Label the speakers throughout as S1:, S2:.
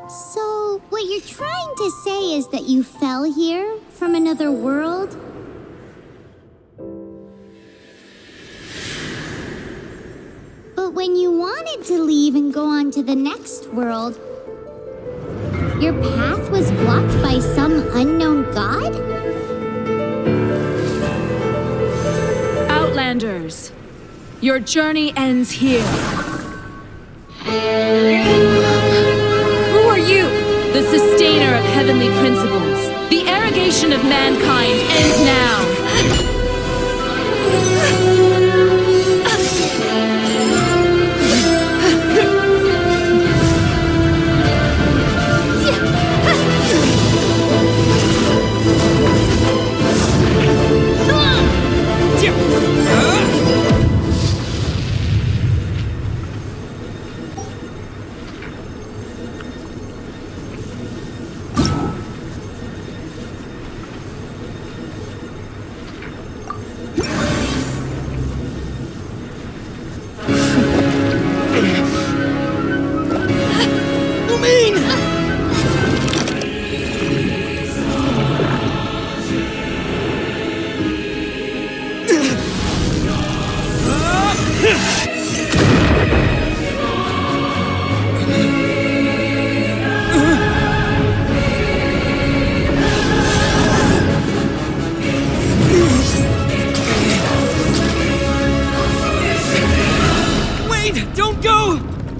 S1: So, what you're trying to say is that you fell here from another world? But when you wanted to leave and go on to the next world, your path was blocked by some unknown god?
S2: Outlanders, your journey ends here. Who are you? The sustainer of heavenly principles. The arrogation of mankind ends now.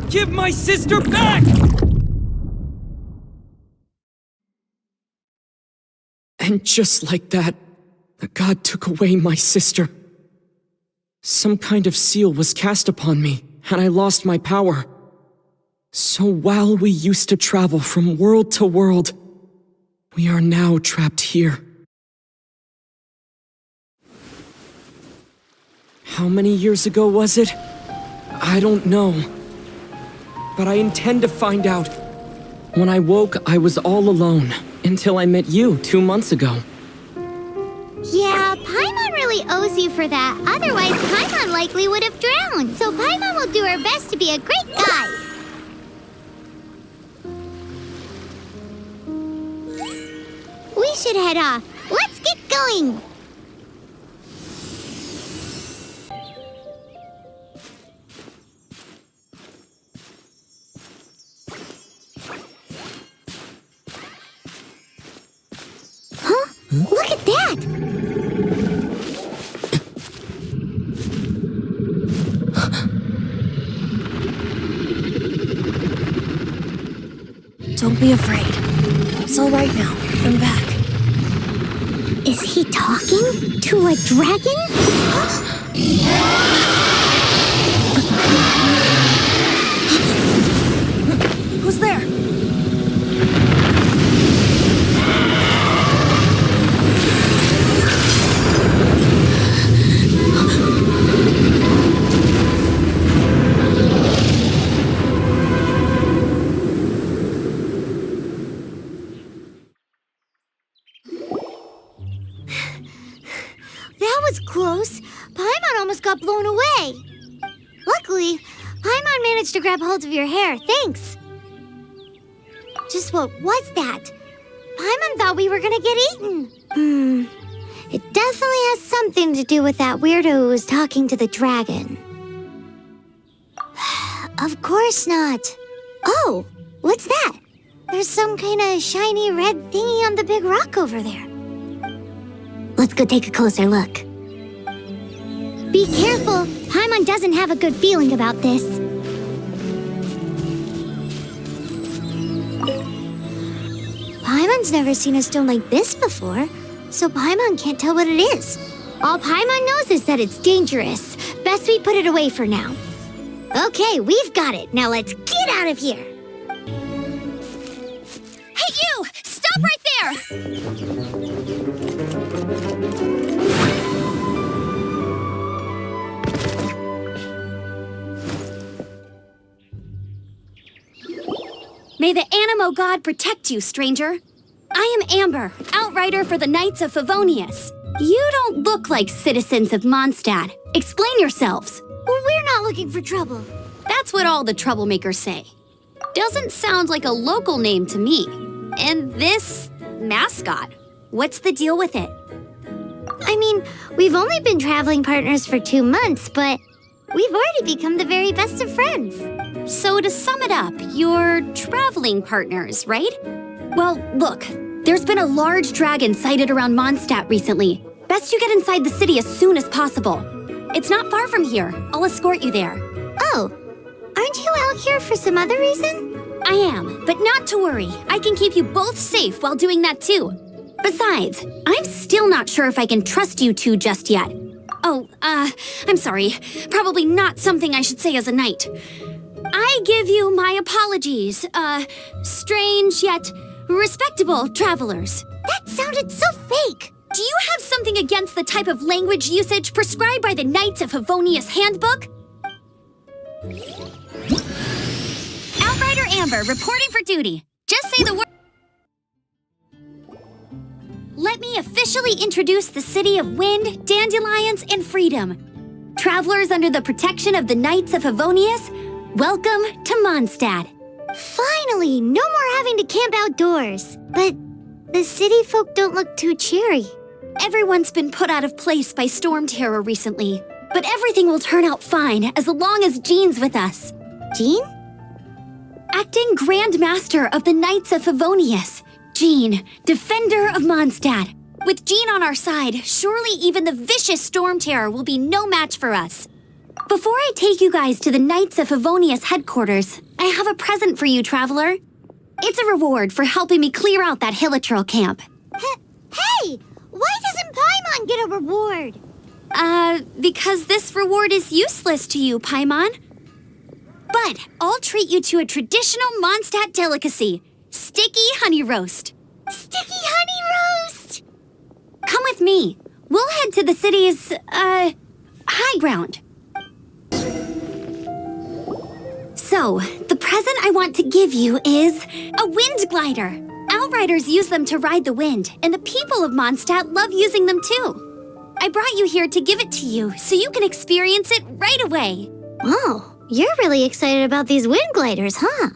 S3: Give my sister back! And just like that, the god took away my sister. Some kind of seal was cast upon me, and I lost my power. So while we used to travel from world to world, we are now trapped here. How many years ago was it? I don't know. But I intend to find out. When I woke, I was all alone, until I met you 2 months ago.
S1: Yeah, Paimon really owes you for that. Otherwise, Paimon likely would have drowned. So Paimon will do her best to be a great guide. We should head off. Let's get going. Look at that!
S4: Don't be afraid. It's all right now. I'm back.
S1: Is he talking to a dragon?
S4: Who's there?
S1: Close. Paimon almost got blown away. Luckily, Paimon managed to grab hold of your hair. Thanks. Just what was that? Paimon thought we were gonna get eaten. It definitely has something to do with that weirdo who was talking to the dragon. Of course not. Oh, what's that? There's some kind of shiny red thingy on the big rock over there. Let's go take a closer look. Be careful! Paimon doesn't have a good feeling about this. Paimon's never seen a stone like this before, so Paimon can't tell what it is. All Paimon knows is that it's dangerous. Best we put it away for now. Okay, we've got it. Now let's get out of here.
S4: Hey, you! Stop right there! May the Animo God protect you, stranger. I am Amber, outrider for the Knights of Favonius. You don't look like citizens of Mondstadt. Explain yourselves.
S1: Well, we're not looking for trouble.
S4: That's what all the troublemakers say. doesn't sound like a local name to me. And this mascot, what's the deal with it?
S1: I mean, we've only been traveling partners for 2 months, but we've already become the very best of friends.
S4: So to sum it up, you're traveling partners, right? Well, look, there's been a large dragon sighted around Mondstadt recently. Best you get inside the city as soon as possible. It's not far from here. I'll escort you there.
S1: Oh, aren't you out here for some other reason?
S4: I am, but not to worry. I can keep you both safe while doing that too. Besides, I'm still not sure if I can trust you two just yet. Oh, I'm sorry. Probably not something I should say as a knight. I give you my apologies, strange yet respectable travelers.
S1: That sounded so fake.
S4: Do you have something against the type of language usage prescribed by the Knights of Favonius handbook? Outrider Amber, reporting for duty. Just say the word. Let me officially introduce the city of wind, dandelions, and freedom. Travelers under the protection of the Knights of Favonius, welcome to Mondstadt.
S1: Finally, no more having to camp outdoors. But the city folk don't look too cheery.
S4: Everyone's been put out of place by StormTerror recently, but everything will turn out fine as long as Jean's with us.
S1: Jean?
S4: Acting Grand Master of the Knights of Favonius, Jean, Defender of Mondstadt. With Jean on our side, surely even the vicious StormTerror will be no match for us. Before I take you guys to the Knights of Favonius headquarters, I have a present for you, Traveler. It's a reward for helping me clear out that Hilichurl camp.
S1: Hey! Why doesn't Paimon get a reward?
S4: Because this reward is useless to you, Paimon. But I'll treat you to a traditional Mondstadt delicacy, sticky honey roast.
S1: Sticky honey roast!
S4: Come with me. We'll head to the city's, high ground. So, the present I want to give you is a wind glider. Outriders use them to ride the wind, and the people of Mondstadt love using them too. I brought you here to give it to you, so you can experience it right away.
S1: Oh, you're really excited about these wind gliders, huh?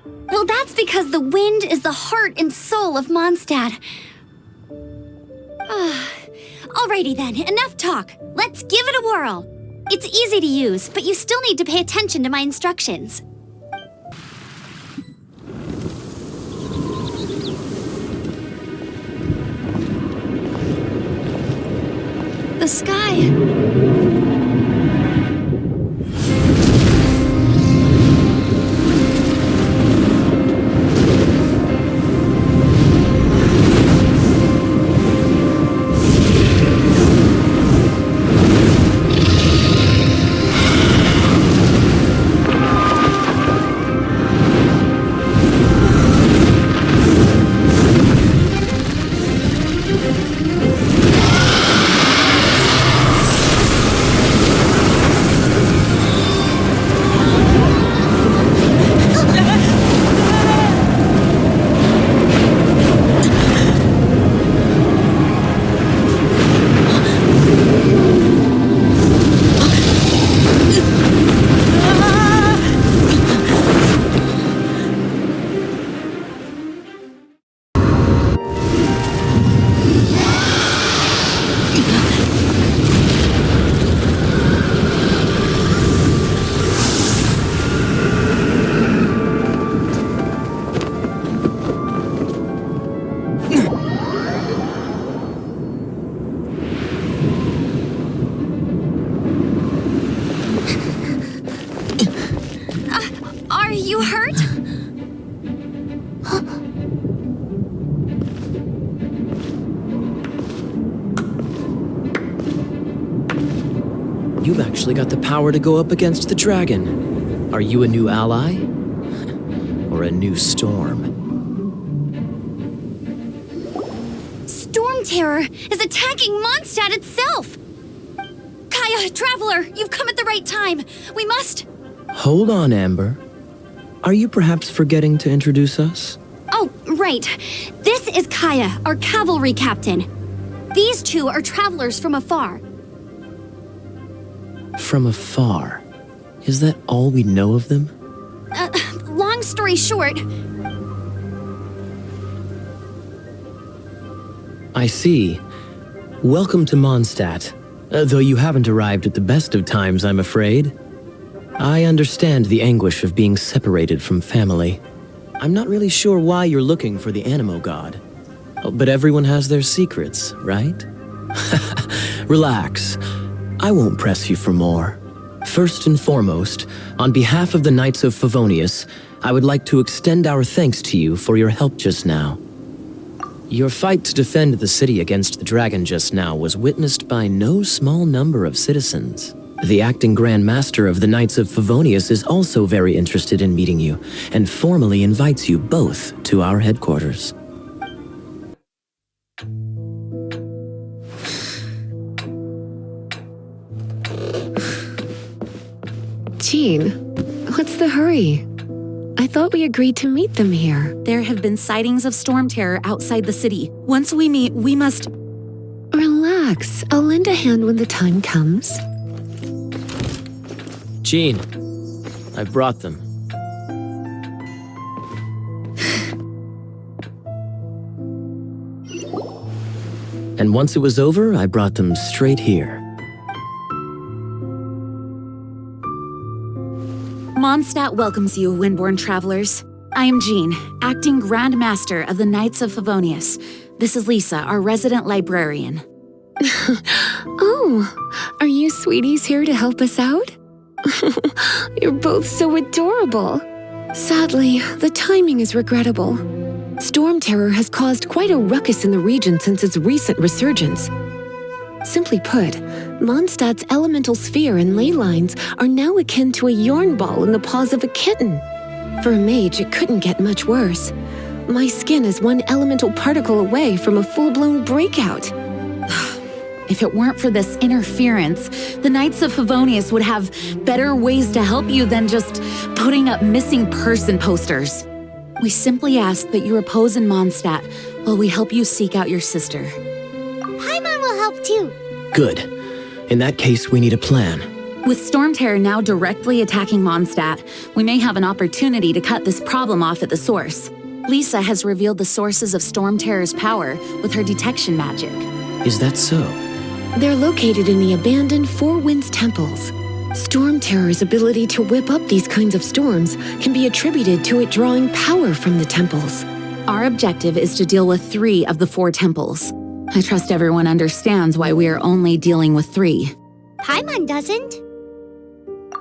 S4: Well, that's because the wind is the heart and soul of Mondstadt. Alrighty then, enough talk. Let's give it a whirl. It's easy to use, but you still need to pay attention to my instructions. The sky. Are you hurt?
S3: You've actually got the power to go up against the dragon. Are you a new ally? Or a new storm?
S4: StormTerror is attacking Mondstadt itself! Kaya, Traveler, you've come at the right time. We must...
S3: Hold on, Amber. Are you perhaps forgetting to introduce us?
S4: Oh, right. This is Kaya, our cavalry captain. These two are travelers from afar.
S3: From afar.
S5: Is that all we know of them?
S4: Long story short,
S5: I see. Welcome to Mondstadt. Though you haven't arrived at the best of times, I'm afraid. I understand the anguish of being separated from family. I'm not really sure why you're looking for the Animo God. But everyone has their secrets, right? Relax. I won't press you for more. First and foremost, on behalf of the Knights of Favonius, I would like to extend our thanks to you for your help just now. Your fight to defend the city against the dragon just now was witnessed by no small number of citizens. The acting Grand Master of the Knights of Favonius is also very interested in meeting you, and formally invites you both to our headquarters.
S6: Jean, what's the hurry? I thought we agreed to meet them here.
S2: There have been sightings of StormTerror outside the city. Once we meet, we must...
S6: Relax. I'll lend a hand when the time comes.
S5: Jean, I've brought them. And once it was over, I brought them straight here.
S2: Mondstadt welcomes you, Windborn travelers. I am Jean, acting Grand Master of the Knights of Favonius. This is Lisa, our resident librarian.
S6: Oh, are you sweeties here to help us out? You're both so adorable. Sadly, the timing is regrettable. StormTerror has caused quite a ruckus in the region since its recent resurgence. Simply put, Mondstadt's elemental sphere and ley lines are now akin to a yarn ball in the paws of a kitten. For a mage, it couldn't get much worse. My skin is one elemental particle away from a full-blown breakout.
S2: If it weren't for this interference, the Knights of Favonius would have better ways to help you than just putting up missing person posters. We simply ask that you repose in Mondstadt while we help you seek out your sister.
S1: Paimon will help too.
S5: Good. In that case, we need a plan.
S2: With StormTerror now directly attacking Mondstadt, we may have an opportunity to cut this problem off at the source. Lisa has revealed the sources of StormTerror's power with her detection magic.
S5: Is that so?
S6: They're located in the abandoned Four Winds temples. StormTerror's ability to whip up these kinds of storms can be attributed to it drawing power from the temples.
S2: Our objective is to deal with 3 of the 4 temples. I trust everyone understands why we are only dealing with 3.
S1: Paimon doesn't.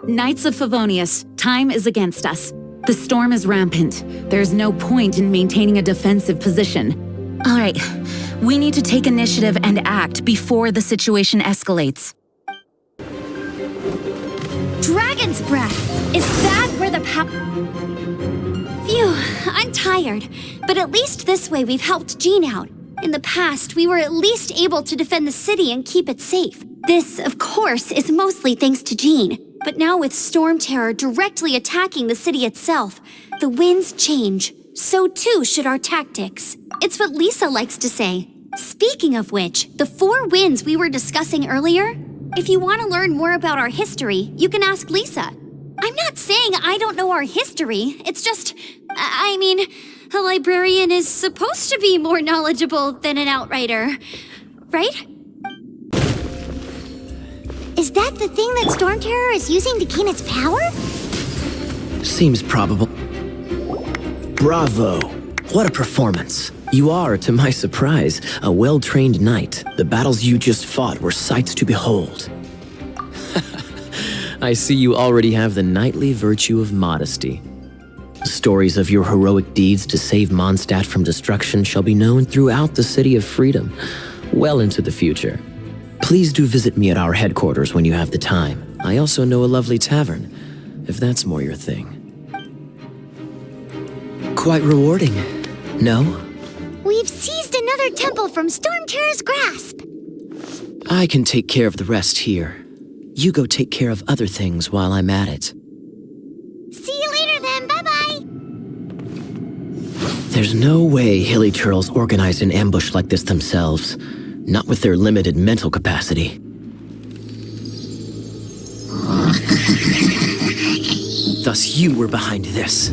S2: Knights of Favonius, time is against us. The storm is rampant. There's no point in maintaining a defensive position. All right, we need to take initiative and act before the situation escalates.
S4: Dragon's breath! Is that where the Phew, I'm tired. But at least this way we've helped Jean out. In the past, we were at least able to defend the city and keep it safe. This, of course, is mostly thanks to Jean. But now with StormTerror directly attacking the city itself, the winds change. So too should our tactics. It's what Lisa likes to say. Speaking of which, the 4 winds we were discussing earlier, if you want to learn more about our history, you can ask Lisa. I'm not saying I don't know our history. It's just, I mean, a librarian is supposed to be more knowledgeable than an outrider, right?
S1: Is that the thing that StormTerror is using to gain its power?
S5: Seems probable. Bravo! What a performance! You are, to my surprise, a well-trained knight. The battles you just fought were sights to behold. I see you already have the knightly virtue of modesty. Stories of your heroic deeds to save Mondstadt from destruction shall be known throughout the City of Freedom, well into the future. Please do visit me at our headquarters when you have the time. I also know a lovely tavern, if that's more your thing. Quite rewarding, no?
S1: We've seized another temple from StormTerror's grasp.
S5: I can take care of the rest here. You go take care of other things while I'm at it.
S1: See you later then, bye-bye.
S5: There's no way Hilly Turtles organized an ambush like this themselves, not with their limited mental capacity. us you were behind this.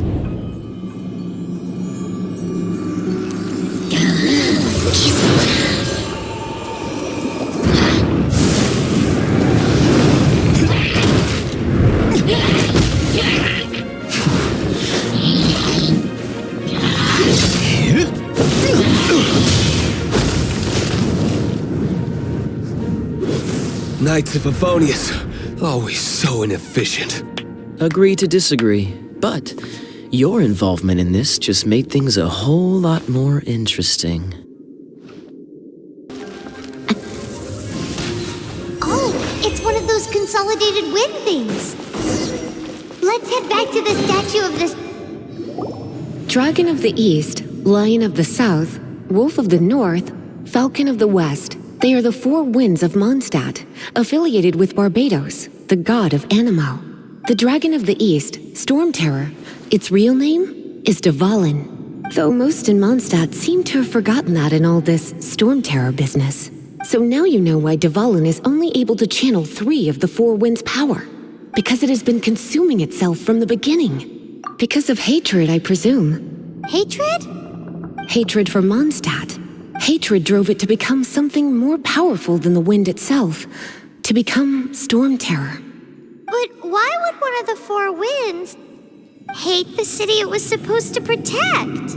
S7: Knights of Favonius, always so inefficient.
S5: Agree to disagree, but your involvement in this just made things a whole lot more interesting.
S1: Oh, it's one of those consolidated wind things. Let's head back to the statue of this.
S6: Dragon of the East, Lion of the South, Wolf of the North, Falcon of the West. They are the four winds of Mondstadt, affiliated with Barbados, the god of Animo. The Dragon of the East, StormTerror, its real name is Dvalin. Though most in Mondstadt seem to have forgotten that in all this StormTerror business. So now you know why Dvalin is only able to channel 3 of the four winds' power. Because it has been consuming itself from the beginning. Because of hatred, I presume.
S1: Hatred?
S6: Hatred for Mondstadt. Hatred drove it to become something more powerful than the wind itself, to become StormTerror.
S1: But why would one of the four winds hate the city it was supposed to protect?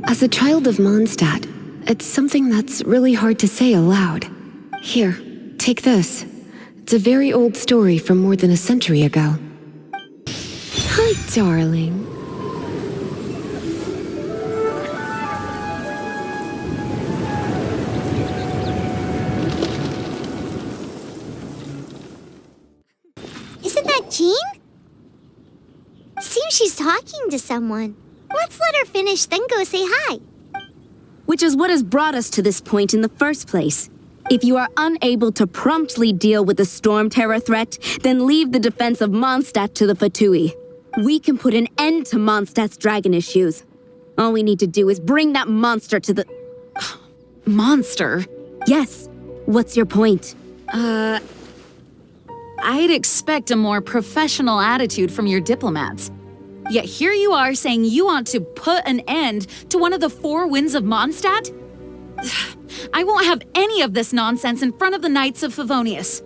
S6: As a child of Mondstadt, it's something that's really hard to say aloud. Here, take this. It's a very old story from more than a century ago. Hi, darling.
S1: Isn't that Jean? Seems she's talking to someone. Let's let her finish, then go say hi.
S8: Which is what has brought us to this point in the first place. If you are unable to promptly deal with the StormTerror threat, then leave the defense of Mondstadt to the Fatui. We can put an end to Mondstadt's dragon issues. All we need to do is bring that monster to the...
S2: Monster?
S8: Yes. What's your point?
S2: I'd expect a more professional attitude from your diplomats. Yet here you are saying you want to put an end to one of the four winds of Mondstadt? I won't have any of this nonsense in front of the Knights of Favonius.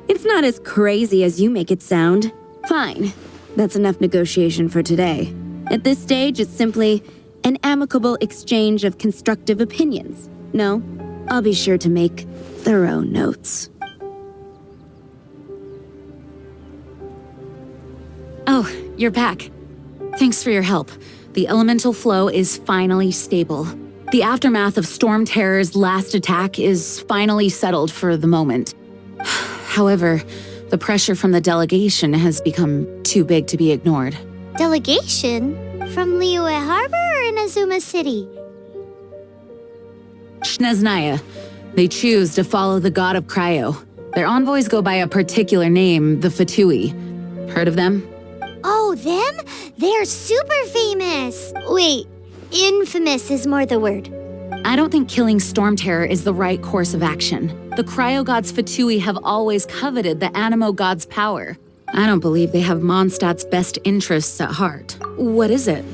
S8: It's not as crazy as you make it sound. Fine. That's enough negotiation for today. At this stage, it's simply an amicable exchange of constructive opinions. No, I'll be sure to make thorough notes.
S2: Oh, you're back. Thanks for your help. The elemental flow is finally stable. The aftermath of StormTerror's last attack is finally settled for the moment. However, the pressure from the delegation has become too big to be ignored.
S1: Delegation? From Liyue Harbor or Inazuma City?
S2: Snezhnaya. They choose to follow the god of Cryo. Their envoys go by a particular name, the Fatui. Heard of them?
S1: Oh, them? They're super famous. Wait, infamous is more the word.
S2: I don't think killing StormTerror is the right course of action. The Cryo gods Fatui have always coveted the Animo god's power. I don't believe they have Mondstadt's best interests at heart. What is it?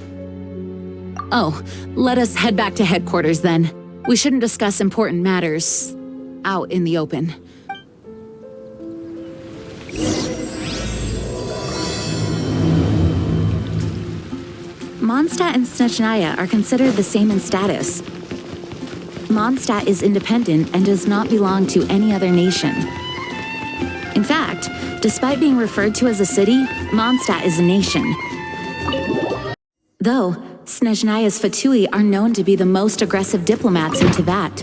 S2: Oh, let us head back to headquarters then. We shouldn't discuss important matters out in the open. Mondstadt and Snezhnaya are considered the same in status. Mondstadt is independent and does not belong to any other nation. In fact, despite being referred to as a city, Mondstadt is a nation. Though, Snezhnaya's Fatui are known to be the most aggressive diplomats in Teyvat.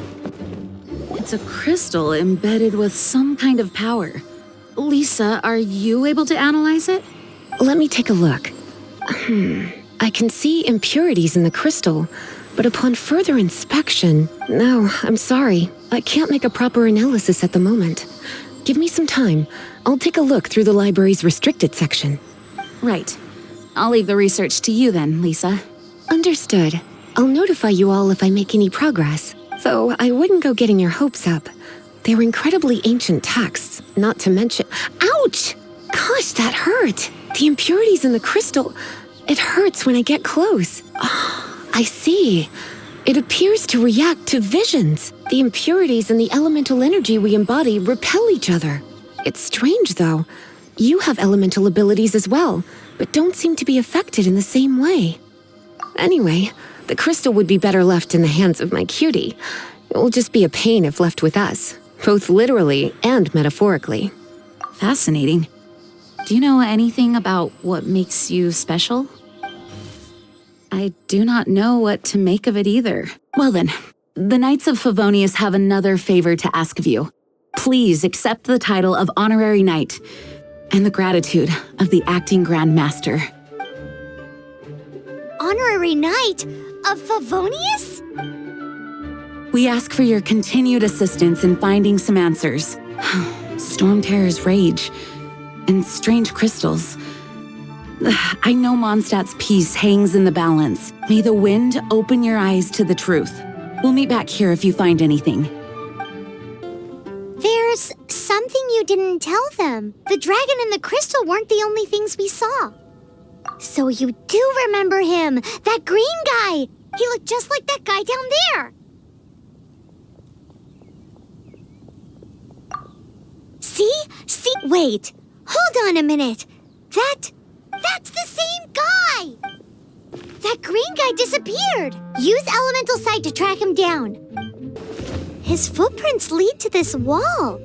S2: It's a crystal embedded with some kind of power. Lisa, are you able to analyze it?
S6: Let me take a look. I can see impurities in the crystal, but upon further inspection... No, I'm sorry. I can't make a proper analysis at the moment. Give me some time. I'll take a look through the library's restricted section.
S2: Right. I'll leave the research to you then, Lisa.
S6: Understood. I'll notify you all if I make any progress. Though I wouldn't go getting your hopes up. They're incredibly ancient texts, not to mention... Ouch! Gosh, that hurt. The impurities in the crystal. It hurts when I get close. Oh, I see. It appears to react to visions. The impurities and the elemental energy we embody repel each other. It's strange, though. You have elemental abilities as well, but don't seem to be affected in the same way. Anyway, the crystal would be better left in the hands of my cutie. It will just be a pain if left with us, both literally and metaphorically.
S2: Fascinating. Do you know anything about what makes you special? I do not know what to make of it either. Well then, the Knights of Favonius have another favor to ask of you. Please accept the title of Honorary Knight and the gratitude of the Acting Grand Master.
S1: Honorary Knight of Favonius?
S2: We ask for your continued assistance in finding some answers. StormTerror's rage and strange crystals. I know Mondstadt's peace hangs in the balance. May the wind open your eyes to the truth. We'll meet back here if you find anything.
S1: There's something you didn't tell them. The dragon and the crystal weren't the only things we saw. So you do remember him, that green guy. He looked just like that guy down there. See? Wait. Hold on a minute. That's the same guy! That green guy disappeared! Use Elemental Sight to track him down. His footprints lead to this wall.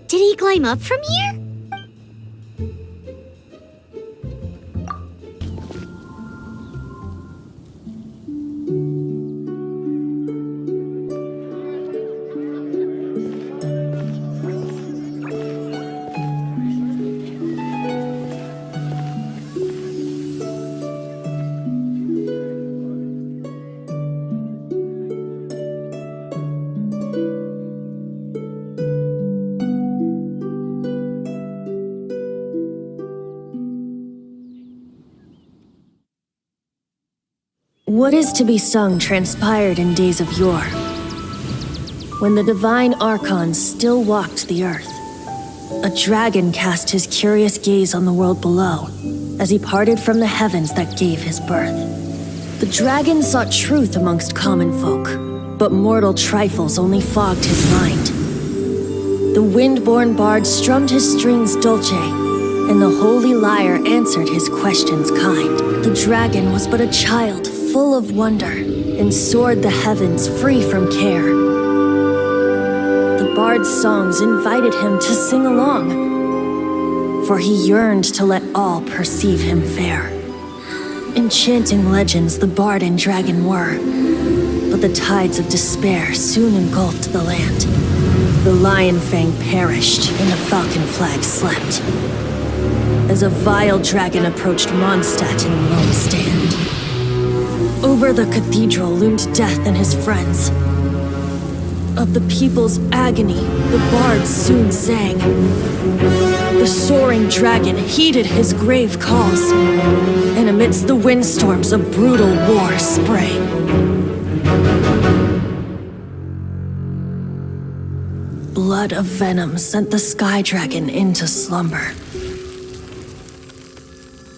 S1: Did he climb up from here?
S9: What is to be sung transpired in days of yore, when the divine archons still walked the earth. A dragon cast his curious gaze on the world below, as he parted from the heavens that gave his birth. The dragon sought truth amongst common folk, but mortal trifles only fogged his mind. The wind-born bard strummed his strings dulce, and the holy lyre answered his questions kind. The dragon was but a child, full of wonder, and soared the heavens free from care. The bard's songs invited him to sing along, for he yearned to let all perceive him fair. Enchanting legends the bard and dragon were, but the tides of despair soon engulfed the land. The lion fang perished, and the falcon flag slept, as a vile dragon approached Mondstadt in lone stand. Over the cathedral loomed death and his friends. Of the people's agony, the bards soon sang. The soaring dragon heeded his grave calls, and amidst the windstorms a brutal war sprang. Blood of venom sent the sky dragon into slumber,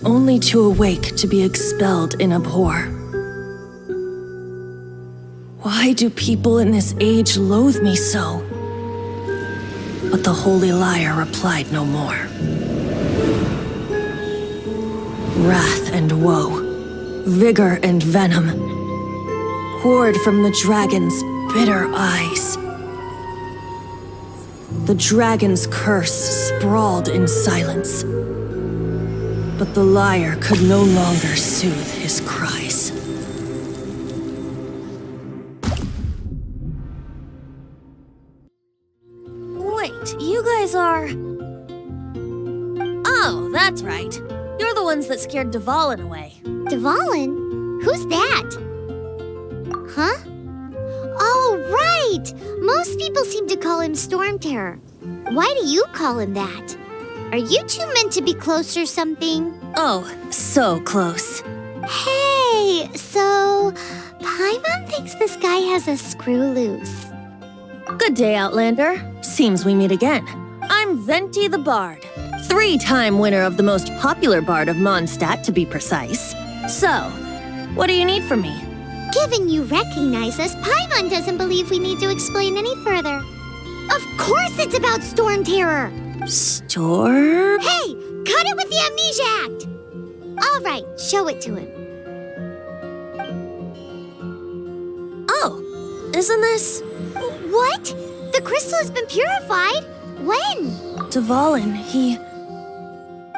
S9: only to awake to be expelled in abhor. Why do people in this age loathe me so? But the holy Lyre replied no more. Wrath and woe, vigor and venom, poured from the dragon's bitter eyes. The dragon's curse sprawled in silence, but the Lyre could no longer soothe his cries.
S10: You guys are... Oh, that's right. You're the ones that scared Dvalin away.
S1: Dvalin? Who's that? Huh? Oh, right! Most people seem to call him StormTerror. Why do you call him that? Are you two meant to be close or something?
S10: Oh, so close.
S1: Hey, so... Paimon thinks this guy has a screw loose.
S10: Good day, Outlander. Seems we meet again. I'm Venti the Bard.
S9: 3-time winner of the most popular bard of Mondstadt, to be precise. So, what do you need from me?
S1: Given you recognize us, Paimon doesn't believe we need to explain any further. Of course it's about StormTerror!
S9: Storm?
S1: Hey! Cut it with the Amnesia Act! All right, show it to him.
S9: Oh, isn't this...
S1: What? The crystal has been purified? When?
S9: Dvalin,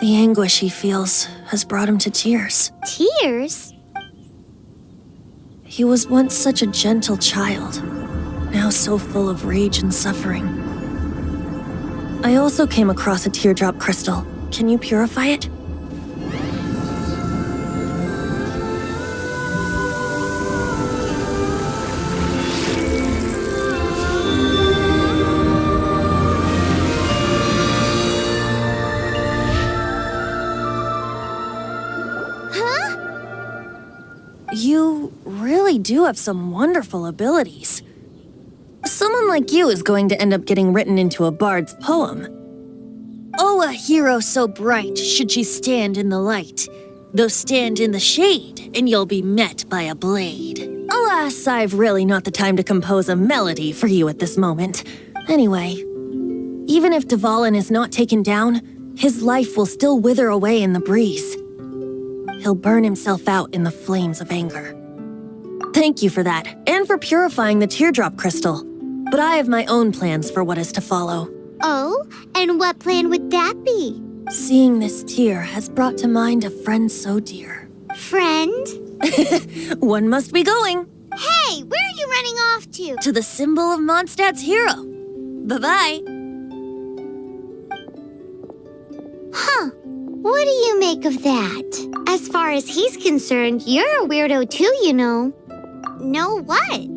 S9: The anguish he feels has brought him to tears.
S1: Tears?
S9: He was once such a gentle child, now so full of rage and suffering. I also came across a teardrop crystal. Can you purify it? You really do have some wonderful abilities. Someone like you is going to end up getting written into a bard's poem. Oh, a hero so bright should she stand in the light, though stand in the shade, and you'll be met by a blade. Alas, I've really not the time to compose a melody for you at this moment. Anyway, even if Dvalin is not taken down, his life will still wither away in the breeze. He'll burn himself out in the flames of anger. Thank you for that, and for purifying the teardrop crystal. But I have my own plans for what is to follow.
S1: Oh? And what plan would that be?
S9: Seeing this tear has brought to mind a friend so dear.
S1: Friend?
S9: One must be going.
S1: Hey, where are you running off to?
S9: To the symbol of Mondstadt's hero. Bye-bye.
S1: Huh. What do you make of that? As far as he's concerned, you're a weirdo too, you know. Know what?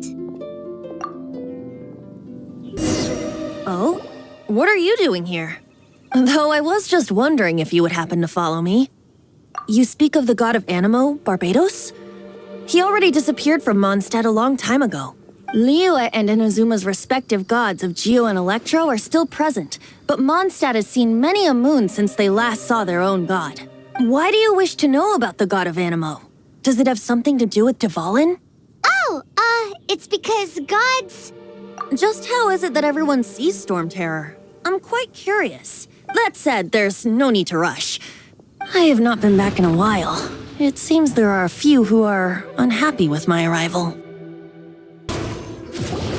S9: Oh? What are you doing here? Though I was just wondering if you would happen to follow me. You speak of the god of Animo, Barbados? He already disappeared from Mondstadt a long time ago. Lyre and Inazuma's respective gods of Geo and Electro are still present, but Mondstadt has seen many a moon since they last saw their own god. Why do you wish to know about the god of Animo? Does it have something to do with Dvalin?
S1: Oh, it's because gods...
S9: Just how is it that everyone sees StormTerror? I'm quite curious. That said, there's no need to rush. I have not been back in a while. It seems there are a few who are unhappy with my arrival.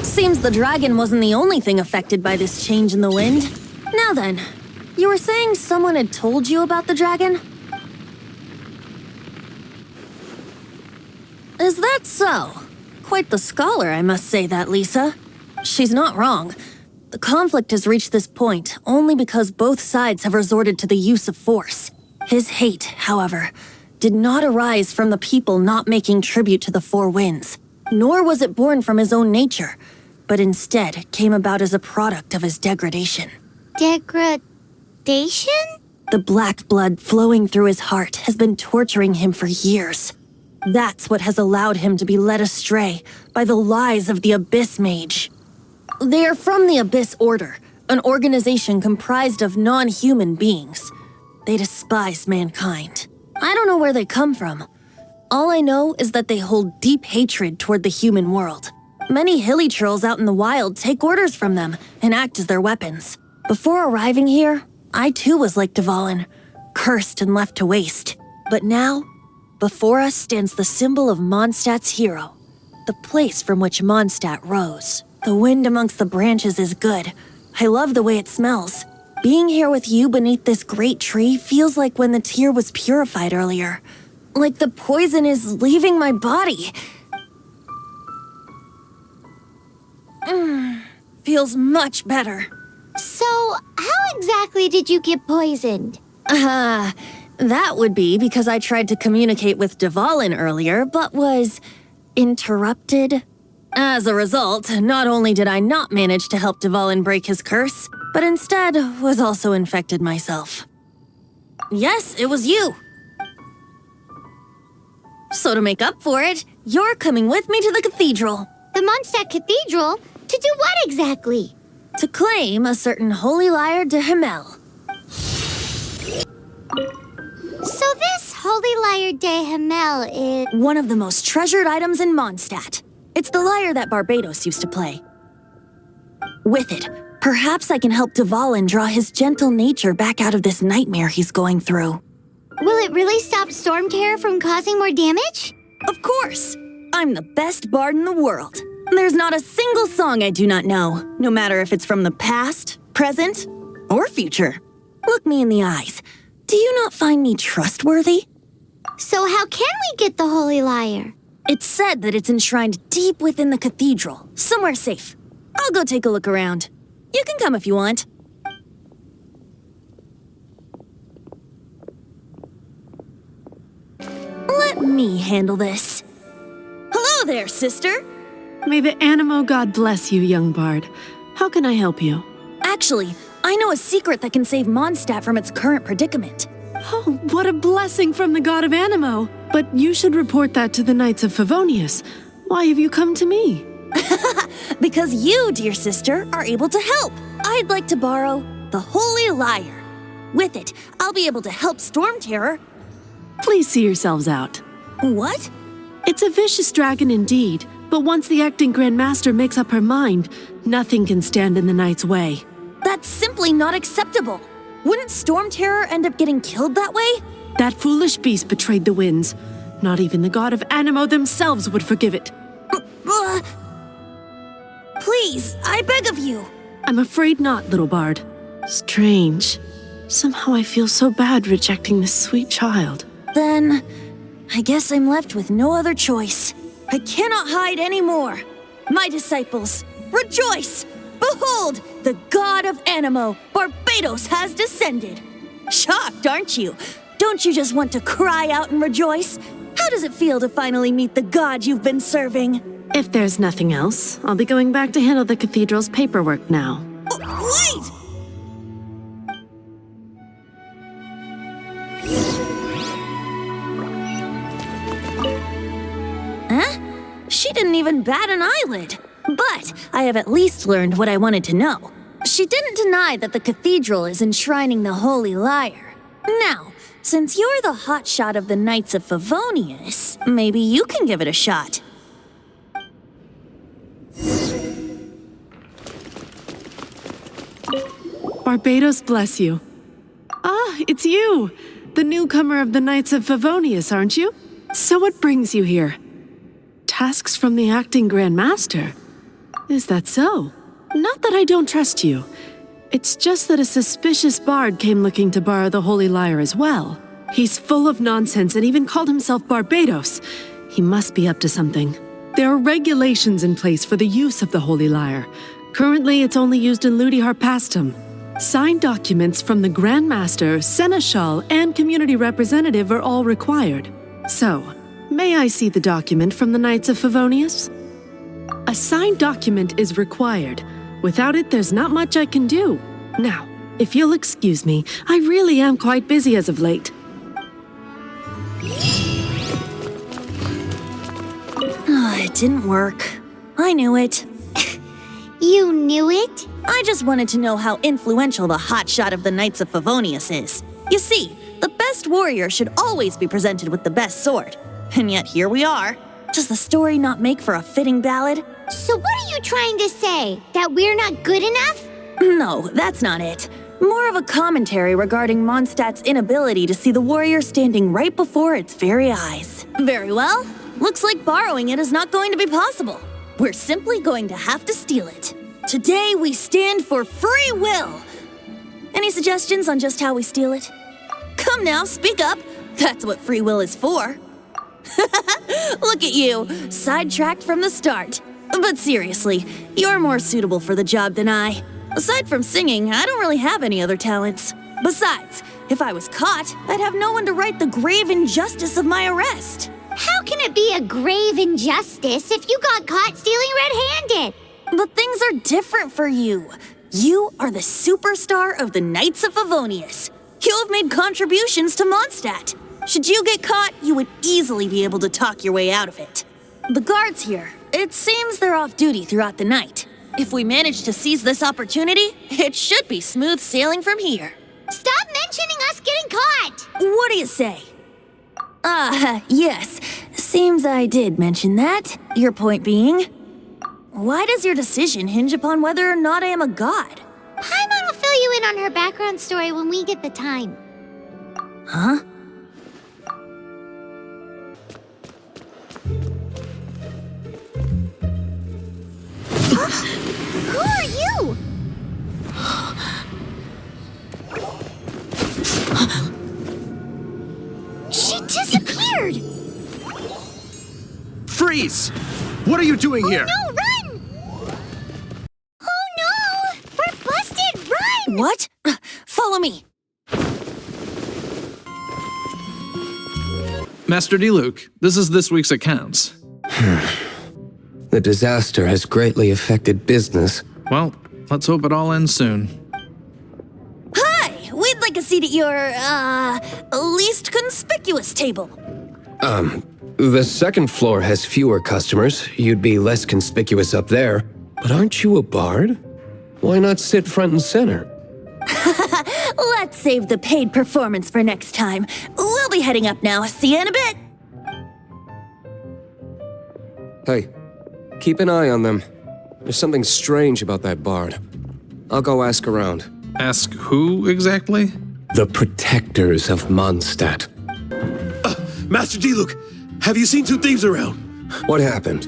S9: Seems the dragon wasn't the only thing affected by this change in the wind. Now then, you were saying someone had told you about the dragon? Is that so? Quite the scholar, I must say that, Lisa. She's not wrong. The conflict has reached this point only because both sides have resorted to the use of force. His hate, however, did not arise from the people not making tribute to the Four Winds, nor was it born from his own nature, but instead came about as a product of his degradation.
S1: Degradation?
S9: The black blood flowing through his heart has been torturing him for years. That's what has allowed him to be led astray by the lies of the Abyss Mage. They are from the Abyss Order, an organization comprised of non-human beings. They despise mankind. I don't know where they come from. All I know is that they hold deep hatred toward the human world. Many hilly trolls out in the wild take orders from them and act as their weapons. Before arriving here, I too was like Dvalin, cursed and left to waste. But now, before us stands the symbol of Mondstadt's hero, the place from which Mondstadt rose. The wind amongst the branches is good. I love the way it smells. Being here with you beneath this great tree feels like when the tear was purified earlier. Like the poison is leaving my body. Feels much better.
S1: So, how exactly did you get poisoned?
S9: That would be because I tried to communicate with Dvalin earlier, but was interrupted. As a result, not only did I not manage to help Dvalin break his curse, but instead was also infected myself. Yes, it was you. So to make up for it, you're coming with me to the cathedral.
S1: The Mondstadt Cathedral? To do what exactly?
S9: To claim a certain holy Lyre de Himmel.
S1: Holy Lyre de Himmel is...
S10: One of the most treasured items in Mondstadt. It's the lyre that Barbados used to play. With it, perhaps I can help Dvalin draw his gentle nature back out of this nightmare he's going through.
S1: Will it really stop StormTerror from causing more damage?
S10: Of course! I'm the best bard in the world. There's not a single song I do not know, no matter if it's from the past, present, or future. Look me in the eyes. Do you not find me trustworthy?
S1: So how can we get the Holy Lyre?
S10: It's said that it's enshrined deep within the cathedral, somewhere safe. I'll go take a look around. You can come if you want. Let me handle this. Hello there, sister.
S11: May the Animo God bless you, young bard. How can I help you?
S10: Actually, I know a secret that can save Mondstadt from its current predicament.
S11: Oh, what a blessing from the god of Animo! But you should report that to the Knights of Favonius. Why have you come to me?
S10: Because you, dear sister, are able to help. I'd like to borrow the Holy Lyre. With it, I'll be able to help StormTerror.
S11: Please see yourselves out.
S10: What?
S11: It's a vicious dragon indeed, but once the acting Grand Master makes up her mind, nothing can stand in the Knight's way.
S10: That's simply not acceptable. Wouldn't StormTerror end up getting killed that way?
S11: That foolish beast betrayed the winds. Not even the god of Animo themselves would forgive it.
S10: Please, I beg of you.
S11: I'm afraid not, little bard. Strange. Somehow I feel so bad rejecting this sweet child.
S10: Then, I guess I'm left with no other choice. I cannot hide anymore. My disciples, rejoice! Behold, the god of Animo, Barbados, has descended. Shocked, aren't you? Don't you just want to cry out and rejoice? How does it feel to finally meet the god you've been serving?
S11: If there's nothing else, I'll be going back to handle the cathedral's paperwork now.
S10: Wait! Huh? She didn't even bat an eyelid. But I have at least learned what I wanted to know. She didn't deny that the cathedral is enshrining the Holy Lyre. Now, since you're the hotshot of the Knights of Favonius, maybe you can give it a shot.
S11: Barbados bless you. Ah, it's you! The newcomer of the Knights of Favonius, aren't you? So what brings you here? Tasks from the acting Grand Master? Is that so? Not that I don't trust you. It's just that a suspicious bard came looking to borrow the Holy Lyre as well. He's full of nonsense and even called himself Barbados. He must be up to something. There are regulations in place for the use of the Holy Lyre. Currently, it's only used in Ludi Harpastum. Signed documents from the Grand Master, Seneschal, and community representative are all required. So, may I see the document from the Knights of Favonius? A signed document is required. Without it, there's not much I can do. Now, if you'll excuse me, I really am quite busy as of late.
S10: It didn't work. I knew it.
S1: You knew it?
S10: I just wanted to know how influential the hotshot of the Knights of Favonius is. You see, the best warrior should always be presented with the best sword. And yet here we are. Does the story not make for a fitting ballad?
S1: So what are you trying to say? That we're not good enough?
S10: No, that's not it. More of a commentary regarding Mondstadt's inability to see the warrior standing right before its very eyes. Very well. Looks like borrowing it is not going to be possible. We're simply going to have to steal it. Today we stand for free will. Any suggestions on just how we steal it? Come now, speak up. That's what free will is for. Look at you, sidetracked from the start. But seriously, you're more suitable for the job than I. Aside from singing, I don't really have any other talents. Besides, if I was caught, I'd have no one to right the grave injustice of my arrest.
S1: How can it be a grave injustice if you got caught stealing red-handed?
S10: But things are different for you. You are the superstar of the Knights of Favonius. You have made contributions to Mondstadt. Should you get caught, you would easily be able to talk your way out of it. The guards here, it seems they're off duty throughout the night. If we manage to seize this opportunity, it should be smooth sailing from here.
S1: Stop mentioning us getting caught!
S10: What do you say? Yes. Seems I did mention that. Your point being? Why does your decision hinge upon whether or not I am a god?
S1: Paimon will fill you in on her background story when we get the time.
S10: Huh?
S1: Who are you? She disappeared!
S12: Freeze! What are you doing here?
S1: No, run! Oh no! We're busted! Run!
S10: What? Follow me.
S13: Master Diluc, this is this week's accounts.
S7: The disaster has greatly affected business.
S13: Well, let's hope it all ends soon.
S10: Hi! We'd like a seat at your, least conspicuous table.
S7: The second floor has fewer customers. You'd be less conspicuous up there. But aren't you a bard? Why not sit front and center?
S10: Let's save the paid performance for next time. We'll be heading up now. See you in a bit.
S12: Hey, keep an eye on them. There's something strange about that bard. I'll go ask around.
S13: Ask who exactly?
S7: The protectors of Mondstadt.
S14: Master Diluc, have you seen two thieves around?
S12: What happened?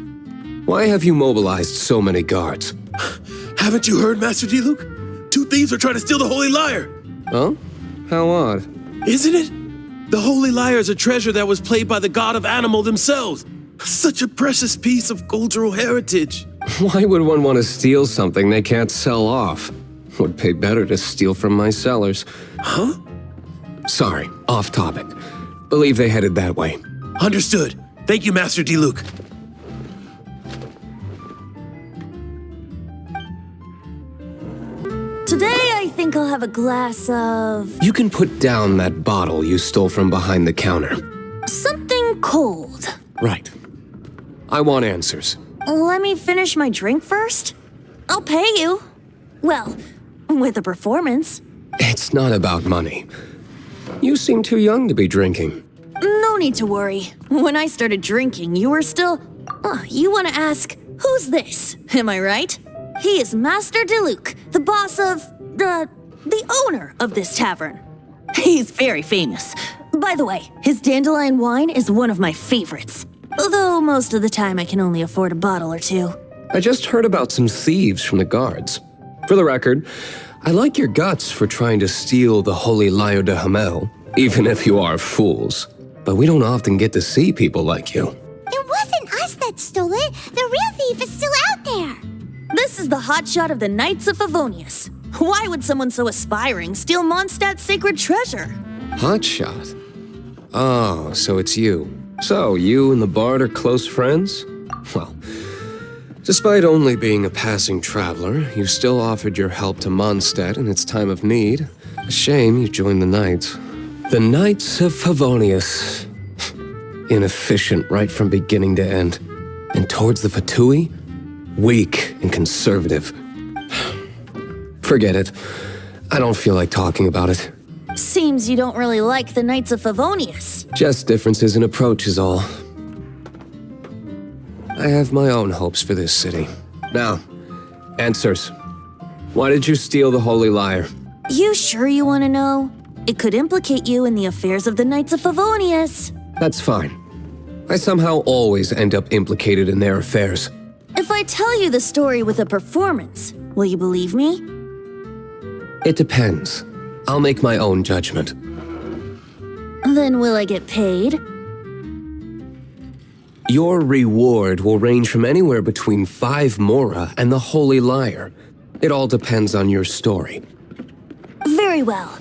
S12: Why have you mobilized so many guards?
S14: Haven't you heard, Master Diluc? Two thieves are trying to steal the Holy Lyre.
S12: Huh? How odd.
S14: Isn't it? The Holy Lyre is a treasure that was played by the god of animal themselves. Such a precious piece of cultural heritage.
S12: Why would one want to steal something they can't sell off? Would pay better to steal from my sellers.
S14: Huh?
S12: Sorry, off topic. Believe they headed that way.
S14: Understood. Thank you, Master Diluc.
S10: Today, I think I'll have a glass of...
S12: You can put down that bottle you stole from behind the counter.
S10: something cold.
S12: Right. I want answers.
S10: Let me finish my drink first. I'll pay you. Well, with a performance.
S12: It's not about money. You seem too young to be drinking.
S10: No need to worry. When I started drinking, you were still... you want to ask, who's this? Am I right? He is Master Diluc, the boss of... the owner of this tavern. He's very famous. By the way, his dandelion wine is one of my favorites. Although most of the time I can only afford a bottle or two.
S12: I just heard about some thieves from the guards. For the record, I like your guts for trying to steal the holy Lyre de Himmel, even if you are fools. But we don't often get to see people like you.
S1: It wasn't us that stole it. The real thief is still out there.
S10: This is the hotshot of the Knights of Favonius. Why would someone so aspiring steal Mondstadt's sacred treasure?
S12: Hotshot? Oh, so it's you. So, you and the bard are close friends? Well, despite only being a passing traveler, you still offered your help to Mondstadt in its time of need. A shame you joined the Knights. The Knights of Favonius. Inefficient right from beginning to end. And towards the Fatui, weak and conservative. Forget it. I don't feel like talking about it.
S10: Seems you don't really like the Knights of Favonius.
S12: Just differences in approach is all. I have my own hopes for this city. Now, answers. Why did you steal the Holy Lyre?
S10: You sure you want to know? It could implicate you in the affairs of the Knights of Favonius.
S12: That's fine. I somehow always end up implicated in their affairs.
S10: If I tell you the story with a performance, will you believe me?
S12: It depends. I'll make my own judgment.
S10: Then will I get paid?
S12: Your reward will range from anywhere between 5 mora and the Holy Lyre. It all depends on your story.
S10: Very well.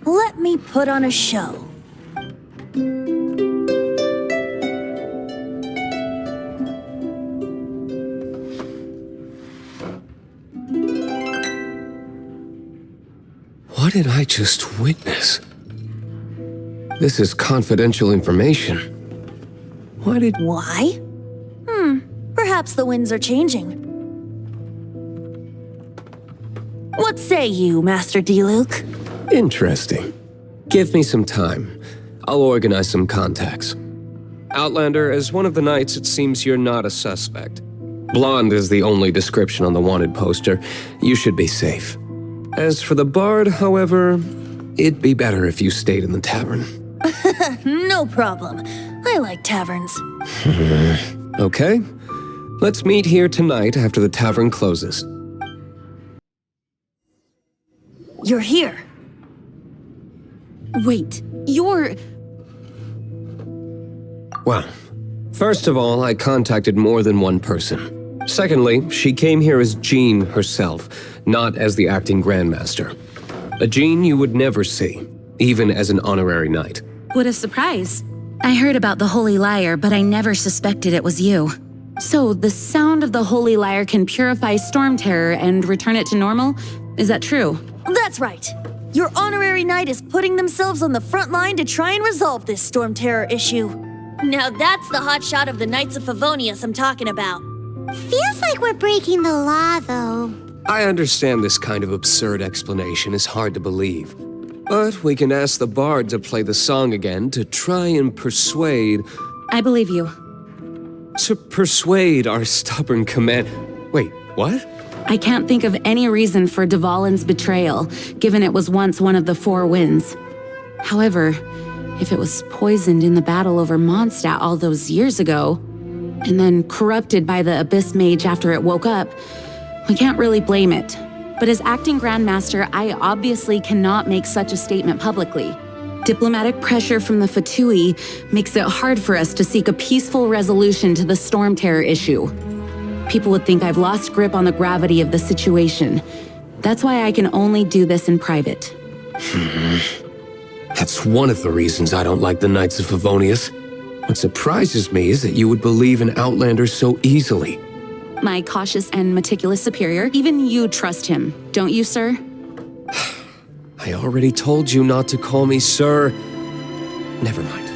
S10: Let me put on a show.
S12: What did I just witness? This is confidential information.
S10: Why? Perhaps the winds are changing. What say you, Master Diluc?
S12: Interesting. Give me some time.
S7: I'll organize some contacts. Outlander, as one of the knights, it seems you're not a suspect. Blonde is the only description on the wanted poster. You should be safe. As for the bard, however, it'd be better if you stayed in the tavern.
S10: No problem. I like taverns.
S7: Okay. Let's meet here tonight after the tavern closes.
S10: You're here.
S2: Wait, you're...
S7: Well, first of all, I contacted more than one person. Secondly, she came here as Jean herself, not as the acting Grandmaster. A Jean you would never see, even as an honorary knight.
S2: What a surprise. I heard about the Holy Lyre, but I never suspected it was you. So, the sound of the Holy Lyre can purify StormTerror and return it to normal? Is that true?
S10: That's right. Your honorary knight is putting themselves on the front line to try and resolve this StormTerror issue. Now that's the hotshot of the Knights of Favonius I'm talking about.
S1: Feels like we're breaking the law, though.
S7: I understand this kind of absurd explanation is hard to believe. But we can ask the bard to play the song again to try and persuade...
S2: I believe you.
S7: To persuade our stubborn command... Wait, what?
S2: I can't think of any reason for Dvalin's betrayal, given it was once one of the Four Winds. However, if it was poisoned in the battle over Mondstadt all those years ago, and then corrupted by the Abyss Mage after it woke up, we can't really blame it. But as acting Grandmaster, I obviously cannot make such a statement publicly. Diplomatic pressure from the Fatui makes it hard for us to seek a peaceful resolution to the StormTerror issue. People would think I've lost grip on the gravity of the situation. That's why I can only do this in private.
S7: That's one of the reasons I don't like the Knights of Favonius. What surprises me is that you would believe in Outlander so easily.
S2: My cautious and meticulous superior, even you trust him, don't you, sir?
S7: I already told you not to call me sir. Never mind.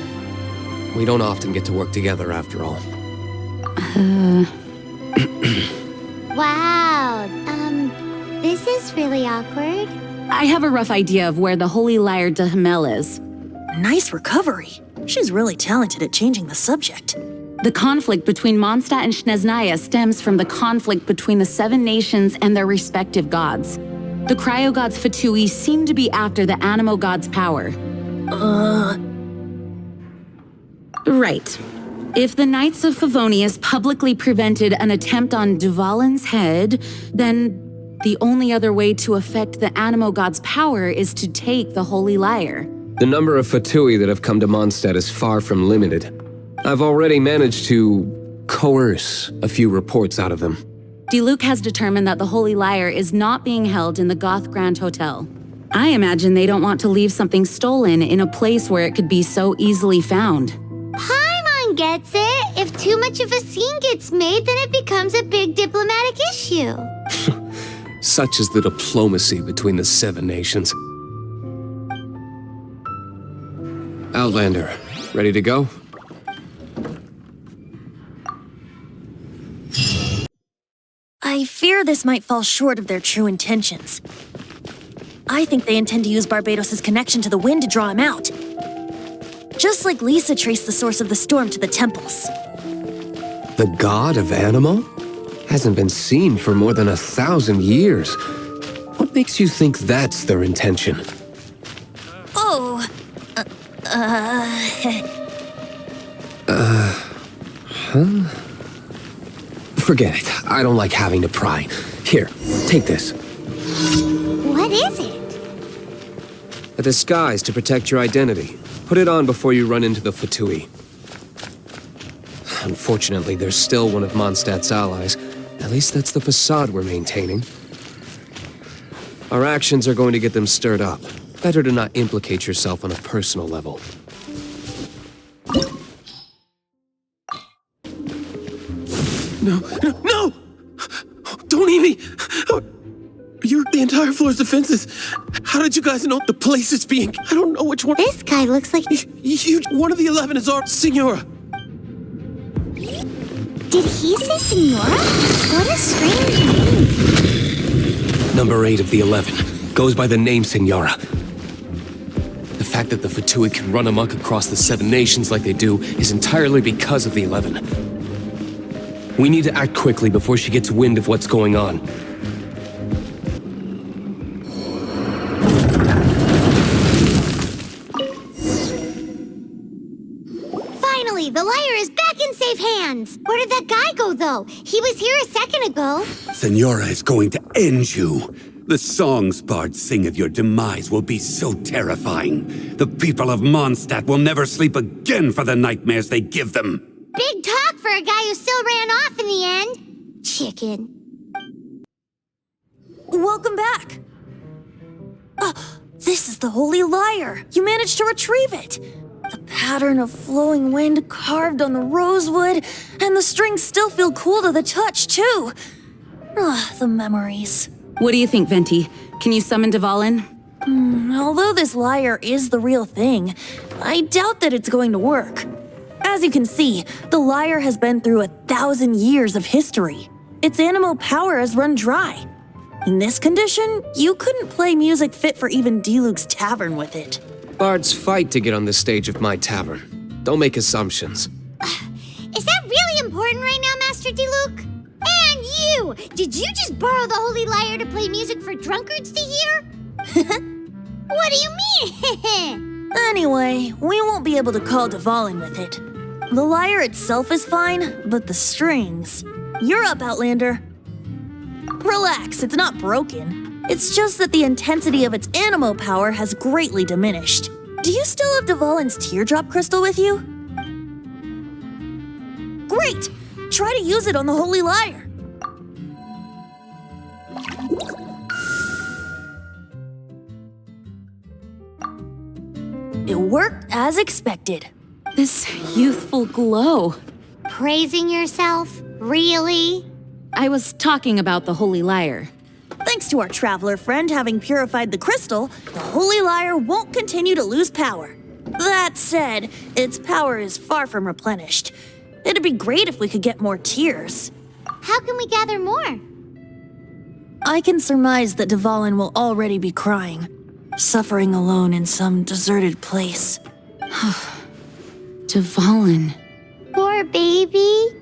S7: We don't often get to work together after all.
S1: Wow, this is really awkward.
S2: I have a rough idea of where the Holy Lyre de Himmel is.
S10: Nice recovery. She's really talented at changing the subject.
S2: The conflict between Mondstadt and Snezhnaya stems from the conflict between the Seven Nations and their respective gods. The cryo-gods Fatui seem to be after the Animo god's power. Right. If the Knights of Favonius publicly prevented an attempt on Dvalin's head, then the only other way to affect the Animo god's power is to take the Holy Lyre.
S7: The number of Fatui that have come to Mondstadt is far from limited. I've already managed to coerce a few reports out of them.
S2: Diluc has determined that the Holy Lyre is not being held in the Goth Grand Hotel. I imagine they don't want to leave something stolen in a place where it could be so easily found.
S1: Paimon gets it. If too much of a scene gets made, then it becomes a big diplomatic issue.
S7: Such is the diplomacy between the Seven Nations. Outlander, ready to go?
S10: I fear this might fall short of their true intentions. I think they intend to use Barbados' connection to the wind to draw him out. Just like Lisa traced the source of the storm to the temples.
S7: The god of Animo? Hasn't been seen for more than 1,000 years. What makes you think that's their intention?
S10: Oh,
S7: Forget it. I don't like having to pry. Here, take this.
S1: What is it?
S7: A disguise to protect your identity. Put it on before you run into the Fatui. Unfortunately, there's still one of Mondstadt's allies. At least that's the facade we're maintaining. Our actions are going to get them stirred up. Better to not implicate yourself on a personal level.
S14: No! Don't eat me! You're the entire floor's defenses. How did you guys know the place is being... I don't know which one...
S1: This guy looks like...
S14: One of the 11 is our Signora.
S1: Did he say Signora? What a strange name.
S7: Number 8 of the 11 goes by the name Signora. The fact
S12: fact that the Fatui can run amok across the 7 nations like they do is entirely because of the 11. We need to act quickly before she gets wind of what's going on.
S1: Finally, the Lyre is back in safe hands. Where did that guy go, though? He was here a second ago.
S15: Signora is going to end you. The songs bards sing of your demise will be so terrifying. The people of Mondstadt will never sleep again for the nightmares they give them.
S1: Big talk for a guy who still ran off in the end. Chicken.
S10: Welcome back. This is the Holy Lyre. You managed to retrieve it. The pattern of flowing wind carved on the rosewood, and the strings still feel cool to the touch, too. The memories.
S2: What do you think, Venti? Can you summon Dvalin?
S10: Although this lyre is the real thing, I doubt that it's going to work. As you can see, the lyre has been through 1,000 years of history. Its animal power has run dry. In this condition, you couldn't play music fit for even Diluc's tavern with it.
S12: Bards fight to get on the stage of my tavern. Don't make assumptions.
S1: Is that really important right now, Master Diluc? And you! Did you just borrow the Holy Lyre to play music for drunkards to hear? What do you mean?
S10: Anyway, we won't be able to call Dvalin with it. The lyre itself is fine, but the strings... You're up, Outlander. Relax, it's not broken. It's just that the intensity of its animo power has greatly diminished. Do you still have Dvalin's teardrop crystal with you? Great! Try to use it on the Holy Lyre. It worked as expected.
S2: This youthful glow.
S1: Praising yourself? Really?
S2: I was talking about the Holy Lyre.
S10: Thanks to our traveler friend having purified the crystal, the Holy Lyre won't continue to lose power. That said, its power is far from replenished. It'd be great if we could get more tears.
S1: How can we gather more?
S10: I can surmise that Dvalin will already be crying, suffering alone in some deserted place.
S2: Dvalin.
S1: Poor baby.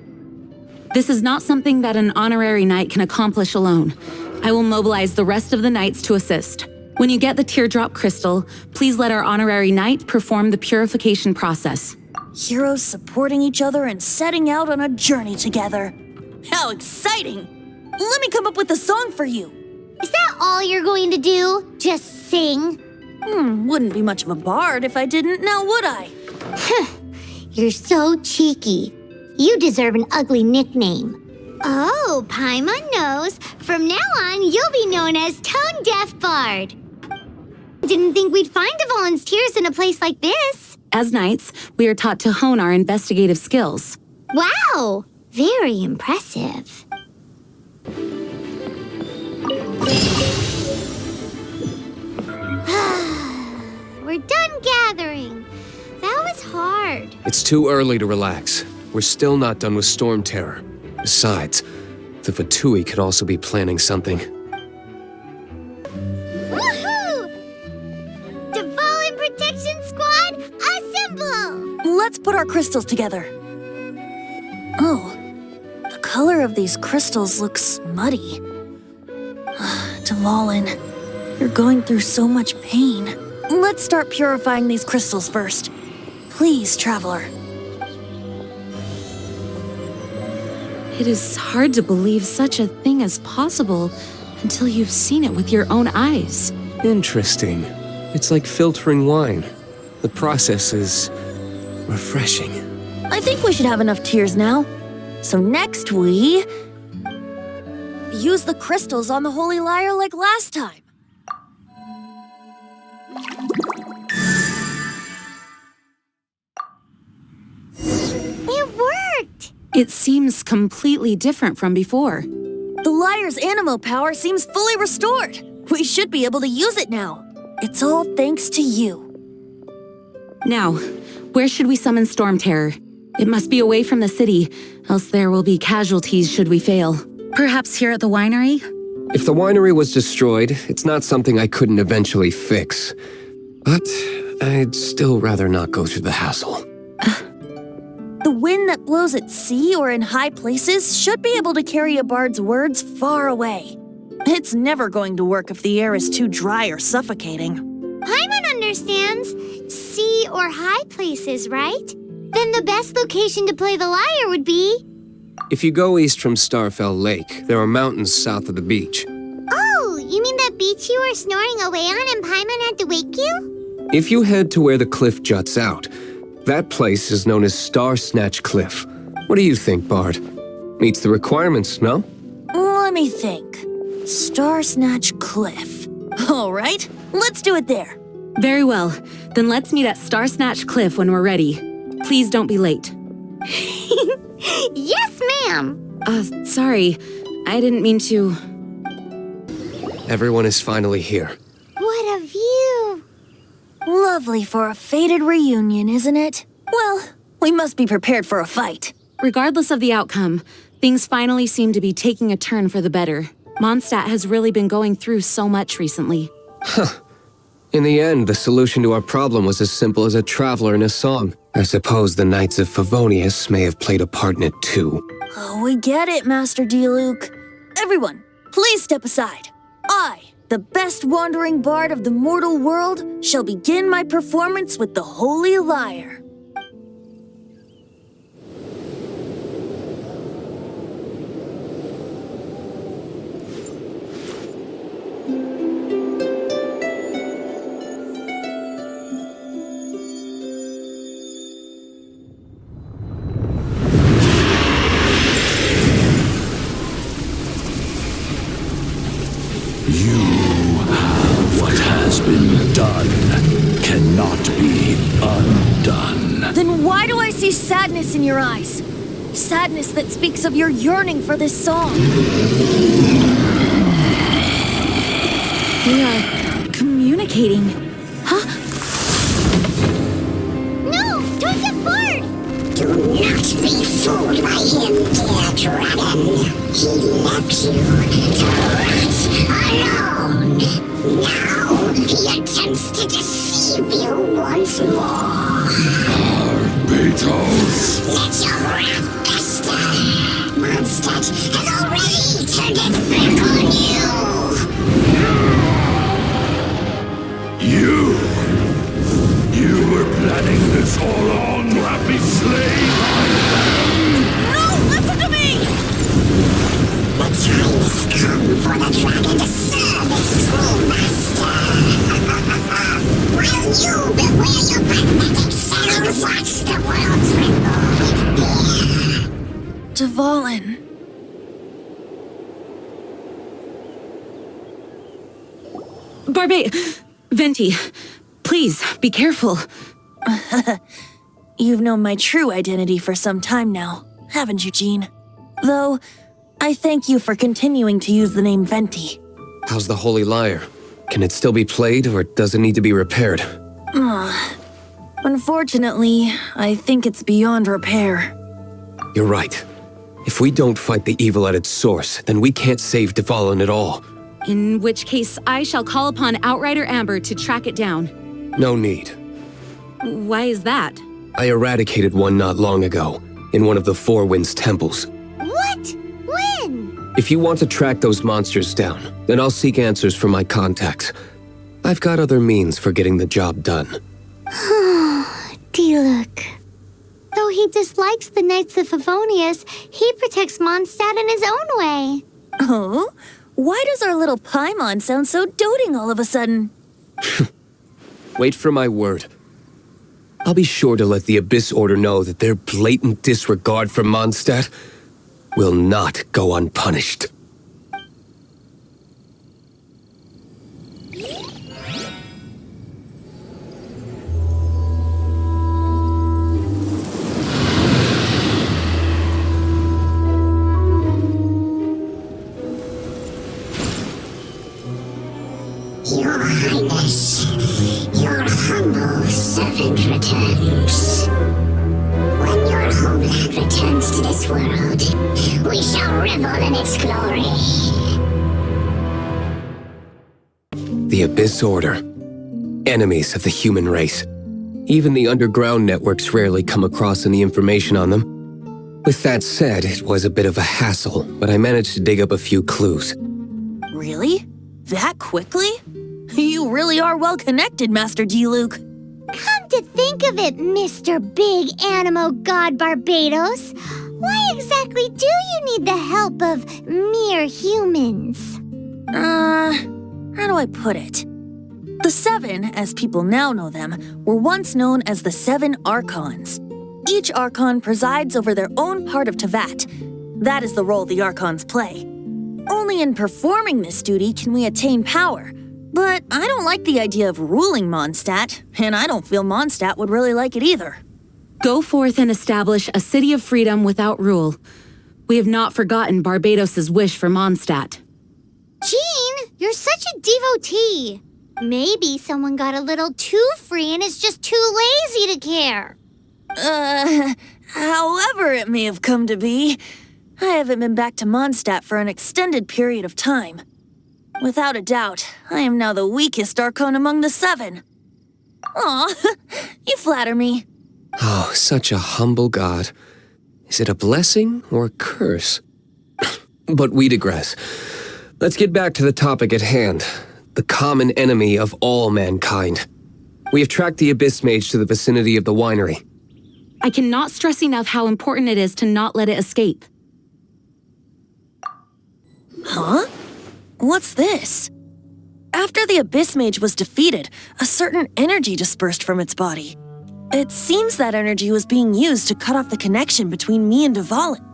S2: This is not something that an honorary knight can accomplish alone. I will mobilize the rest of the knights to assist. When you get the teardrop crystal, please let our honorary knight perform the purification process.
S10: Heroes supporting each other and setting out on a journey together. How exciting! Let me come up with a song for you.
S1: Is that all you're going to do? Just sing?
S10: Wouldn't be much of a bard if I didn't, now would I?
S1: You're so cheeky. You deserve an ugly nickname. Oh, Paimon knows. From now on, you'll be known as Tone Deaf Bard. Didn't think we'd find Dvalin's tears in a place like this.
S2: As knights, we are taught to hone our investigative skills.
S1: Wow, very impressive. We're done gathering. That was hard.
S12: It's too early to relax. We're still not done with StormTerror. Besides, the Fatui could also be planning something.
S1: Woohoo! Dvalin Protection Squad, assemble!
S10: Let's put our crystals together. Oh, the color of these crystals looks muddy. Dvalin, you're going through so much pain. Let's start purifying these crystals first. Please, traveler.
S2: It is hard to believe such a thing is possible until you've seen it with your own eyes.
S12: Interesting. It's like filtering wine. The process is refreshing.
S10: I think we should have enough tears now. So next we... use the crystals on the Holy Lyre like last time.
S1: It worked!
S2: It seems completely different from before.
S10: The Lyre's animo power seems fully restored. We should be able to use it now. It's all thanks to you.
S2: Now, where should we summon StormTerror? It must be away from the city, else there will be casualties should we fail. Perhaps here at the winery?
S12: If the winery was destroyed, it's not something I couldn't eventually fix. But I'd still rather not go through the hassle.
S10: The wind that blows at sea or in high places should be able to carry a bard's words far away. It's never going to work if the air is too dry or suffocating.
S1: Paimon understands sea or high places, right? Then the best location to play the lyre would be...
S12: If you go east from Starfell Lake, there are mountains south of the beach.
S1: Oh, you mean that beach you were snoring away on and Paimon had to wake you?
S12: If you head to where the cliff juts out, that place is known as Starsnatch Cliff. What do you think, Bard? Meets the requirements, no?
S10: Let me think. Starsnatch Cliff. All right, let's do it there.
S2: Very well. Then let's meet at Starsnatch Cliff when we're ready. Please don't be late.
S1: Yes, ma'am!
S2: Sorry. I didn't mean to...
S12: Everyone is finally here.
S1: What a view!
S10: Lovely for a fated reunion, isn't it? Well, we must be prepared for a fight.
S2: Regardless of the outcome, things finally seem to be taking a turn for the better. Mondstadt has really been going through so much recently.
S12: In the end, the solution to our problem was as simple as a traveler in a song. I suppose the Knights of Favonius may have played a part in it too.
S10: Oh, we get it, Master Diluc. Everyone, please step aside. I, the best wandering bard of the mortal world, shall begin my performance with the Holy Lyre. Then why do I see sadness in your eyes? Sadness that speaks of your yearning for this song.
S2: We are communicating. Huh?
S1: No! Don't get bored!
S16: Do not be fooled by him, dear dragon. He left you to rot alone. Now he attempts to deceive you once more.
S17: Beatles.
S16: Let your wrath fester. Mondstadt has already turned its back on
S17: you. You were planning this all along to have me slain.
S10: No, listen to me!
S16: The time has come for the dragon to serve its true master. While you beware your magnetic shadows, watch the world tremble with fear.
S10: Dvalin.
S2: Venti, please, be careful.
S10: You've known my true identity for some time now, haven't you, Jean? Though, I thank you for continuing to use the name Venti.
S12: How's the Holy Lyre? Can it still be played, or does it need to be repaired?
S10: Unfortunately, I think it's beyond repair.
S12: You're right. If we don't fight the evil at its source, then we can't save Dvalin at all.
S2: In which case, I shall call upon Outrider Amber to track it down.
S12: No need.
S2: Why is that?
S12: I eradicated one not long ago, in one of the Four Winds temples.
S1: What? When?
S12: If you want to track those monsters down, then I'll seek answers from my contacts. I've got other means for getting the job done.
S1: Diluc. Though he dislikes the Knights of Favonius, he protects Mondstadt in his own way.
S10: Oh? Why does our little Paimon sound so doting all of a sudden?
S12: Wait for my word. I'll be sure to let the Abyss Order know that their blatant disregard for Mondstadt will not go unpunished.
S16: Your Highness, your humble servant returns. When your homeland returns to this world, we shall revel in its glory.
S12: The Abyss Order.
S7: enemies of the human race. Even the underground networks rarely come across any information on them. With that said, it was a bit of a hassle, but I managed to dig up a few clues.
S10: Really? That quickly? You really are well connected, Master Diluc.
S1: Come to think of it, Mr. Big Animo God Barbados, why exactly do you need the help of mere humans?
S10: How do I put it? The Seven, as people now know them, were once known as the Seven Archons. Each Archon presides over their own part of Teyvat. That is the role the Archons play. Only in performing this duty can we attain power. But I don't like the idea of ruling Mondstadt, and I don't feel Mondstadt would really like it either.
S2: Go forth and establish a city of freedom without rule. We have not forgotten Barbados' wish for Mondstadt.
S1: Jean, you're such a devotee. Maybe someone got a little too free and is just too lazy to care.
S10: However it may have come to be, I haven't been back to Mondstadt for an extended period of time. Without a doubt, I am now the weakest Archon among the Seven. Aw, you flatter me.
S7: Oh, such a humble god. Is it a blessing or a curse? But we digress. Let's get back to the topic at hand. The common enemy of all mankind. We have tracked the Abyss Mage to the vicinity of the winery.
S2: I cannot stress enough how important it is to not let it escape.
S10: Huh? What's this? After the Abyss Mage was defeated, a certain energy dispersed from its body. It seems that energy was being used to cut off the connection between me and Dvalin.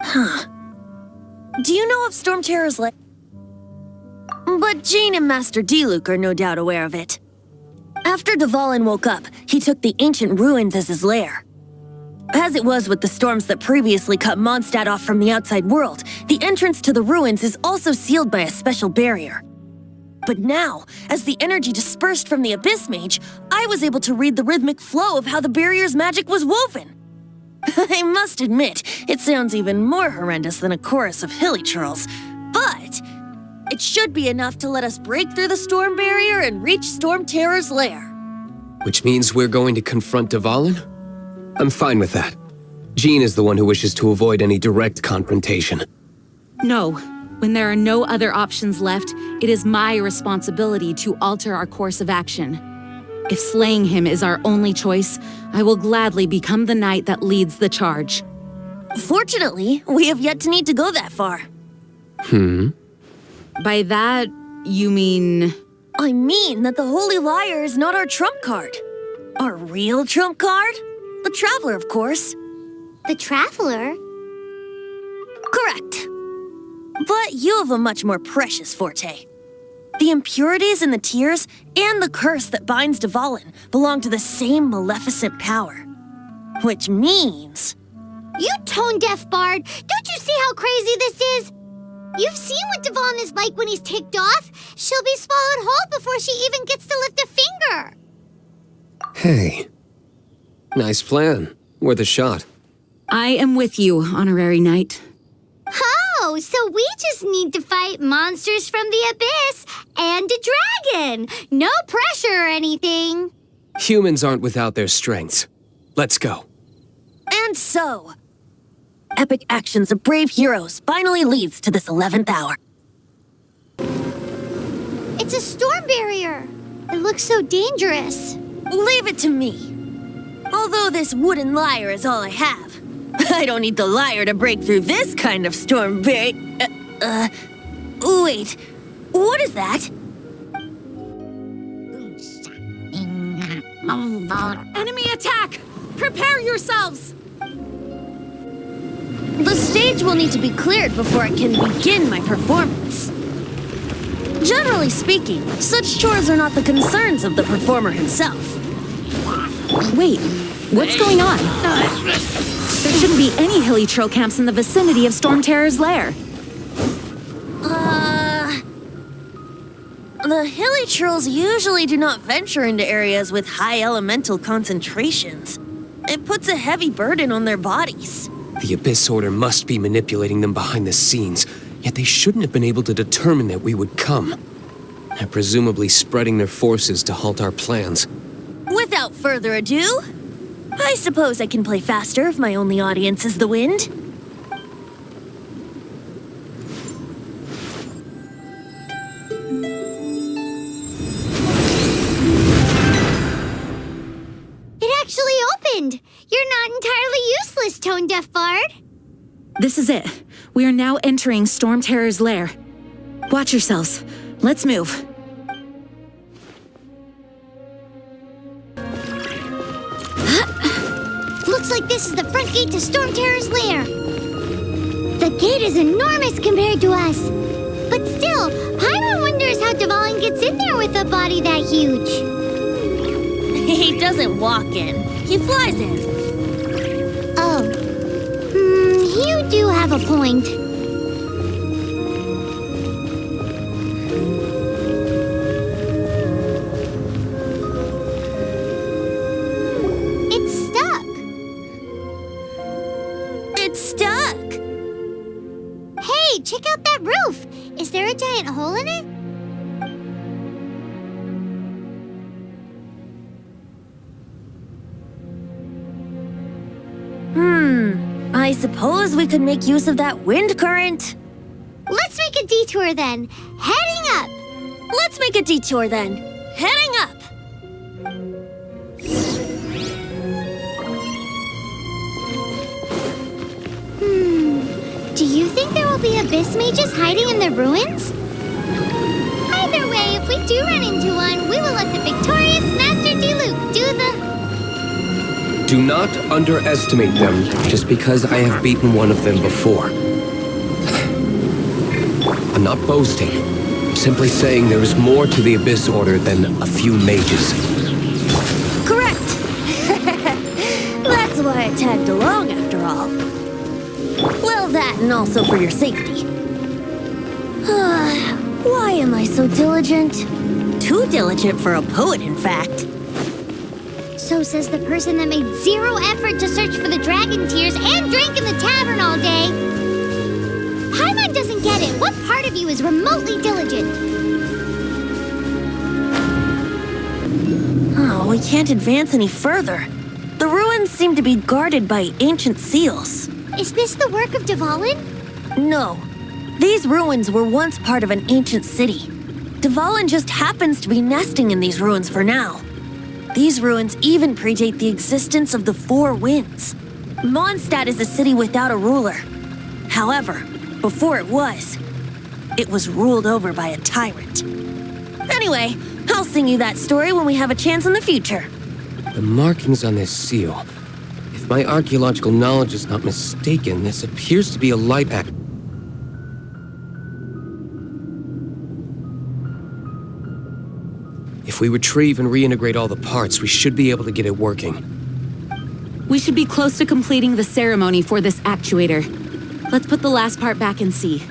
S10: Huh. Do you know of StormTerror's Lair? But Jean and Master Diluc are no doubt aware of it. After Dvalin woke up, he took the ancient ruins as his lair. As it was with the storms that previously cut Mondstadt off from the outside world, the entrance to the ruins is also sealed by a special barrier. But now, as the energy dispersed from the Abyss Mage, I was able to read the rhythmic flow of how the barrier's magic was woven. I must admit, it sounds even more horrendous than a chorus of hilly churls, but it should be enough to let us break through the storm barrier and reach StormTerror's lair.
S7: Which means we're going to confront Dvalin? I'm fine with that. Jean is the one who wishes to avoid any direct confrontation.
S2: No. When there are no other options left, it is my responsibility to alter our course of action. If slaying him is our only choice, I will gladly become the knight that leads the charge.
S10: Fortunately, we have yet to need to go that far.
S2: By that, you mean...
S10: I mean that the Holy Lyre is not our trump card. Our real trump card? The Traveler, of course.
S1: The Traveler?
S10: Correct. But you have a much more precious forte. The impurities in the tears and the curse that binds Dvalin belong to the same maleficent power. Which means...
S1: You tone-deaf bard! Don't you see how crazy this is? You've seen what Dvalin is like when he's ticked off. She'll be swallowed whole before she even gets to lift a finger.
S7: Hey. Nice plan. Worth a shot.
S2: I am with you, Honorary Knight.
S1: Oh, so we just need to fight monsters from the Abyss and a dragon. No pressure or anything.
S7: Humans aren't without their strengths. Let's go.
S10: And so, epic actions of brave heroes finally leads to this 11th hour.
S1: It's a storm barrier. It looks so dangerous.
S10: Leave it to me. Although this wooden lyre is all I have, I don't need the lyre to break through this kind of storm barrier. Wait, what is that?
S2: Enemy attack! Prepare yourselves!
S10: The stage will need to be cleared before I can begin my performance. Generally speaking, such chores are not the concerns of the performer himself.
S2: Wait, what's going on? There shouldn't be any hilly troll camps in the vicinity of StormTerror's lair.
S10: The hilly trolls usually do not venture into areas with high elemental concentrations. It puts a heavy burden on their bodies.
S7: The Abyss Order must be manipulating them behind the scenes, yet they shouldn't have been able to determine that we would come. They're presumably spreading their forces to halt our plans.
S10: Without further ado, I suppose I can play faster if my only audience is the wind.
S1: It actually opened! You're not entirely useless, tone-deaf bard.
S8: This is it. We are now entering StormTerror's lair. Watch yourselves. Let's move.
S1: Looks like this is the front gate to StormTerror's lair. The gate is enormous compared to us. But still, Paimon wonders how Dvalin gets in there with a body that huge.
S10: He doesn't walk in. He flies in.
S1: Oh. You do have a point. It's stuck.
S10: It's stuck.
S1: Hey, check out that roof. Is there a giant hole in it?
S10: I suppose we could make use of that wind current.
S1: Let's make a detour then. Heading up.
S10: Let's make a detour then. Heading up.
S1: Do you think there will be abyss mages hiding in the ruins? Either way, if we do run into one, we will let the victorious Master Diluc do the...
S7: Do not underestimate them just because I have beaten one of them before. I'm not boasting. I'm simply saying there is more to the Abyss Order than a few mages.
S10: Correct. That's why I tagged along after all. Well, that and also for your safety. Why am I so diligent? Too diligent for a poet, in fact.
S1: So says the person that made zero effort to search for the dragon tears and drank in the tavern all day. Paimon doesn't get it. What part of you is remotely diligent?
S10: Oh, we can't advance any further. The ruins seem to be guarded by ancient seals.
S1: Is this the work of Dvalin?
S10: No. These ruins were once part of an ancient city. Dvalin just happens to be nesting in these ruins for now. These ruins even predate the existence of the Four Winds. Mondstadt is a city without a ruler. However, before it was ruled over by a tyrant. Anyway, I'll sing you that story when we have a chance in the future.
S7: The markings on this seal. If my archaeological knowledge is not mistaken, this appears to be a light act. If we retrieve and reintegrate all the parts, we should be able to get it working.
S2: We should be close to completing the ceremony for this actuator. Let's put the last part back and see.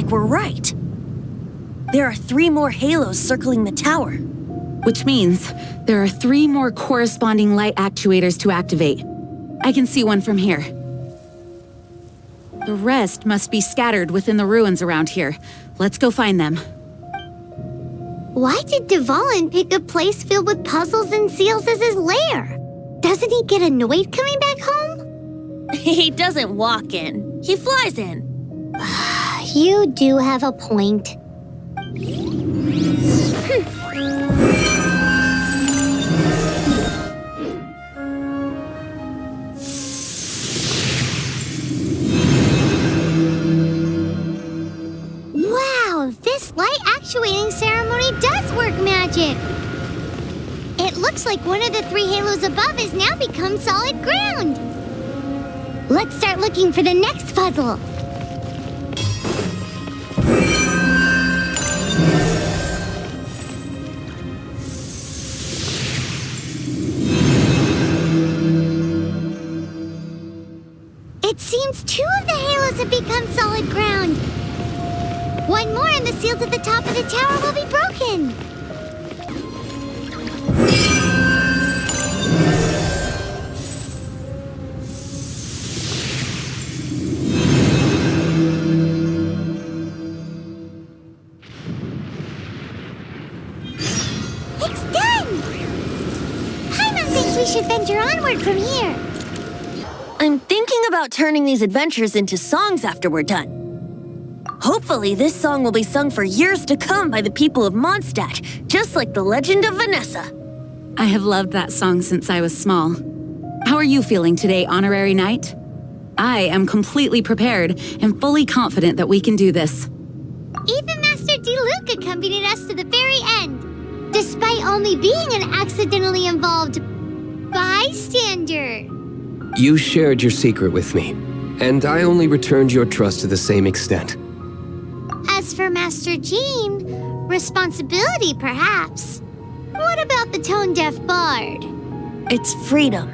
S10: We're right. There are 3 more halos circling the tower.
S2: Which means there are 3 more corresponding light actuators to activate. I can see one from here. The rest must be scattered within the ruins around here. Let's go find them.
S1: Why did Dvalin pick a place filled with puzzles and seals as his lair? Doesn't he get annoyed coming back home?
S10: He doesn't walk in. He flies in.
S1: You do have a point. Wow, this light actuating ceremony does work magic. It looks like one of the 3 halos above has now become solid ground. Let's start looking for the next puzzle. It seems 2 of the halos have become solid ground. 1 more and the seals at the top of the tower will be broken. It's done! Paimon thinks we should venture onward from here.
S10: I'm thinking about turning these adventures into songs after we're done. Hopefully, this song will be sung for years to come by the people of Mondstadt, just like the legend of Vanessa.
S2: I have loved that song since I was small. How are you feeling today, Honorary Knight? I am completely prepared and fully confident that we can do this.
S1: Even Master Diluc accompanied us to the very end, despite only being an accidentally involved bystander.
S7: You shared your secret with me, and I only returned your trust to the same extent.
S1: As for Master Jean, responsibility perhaps. What about the tone-deaf bard?
S10: It's freedom.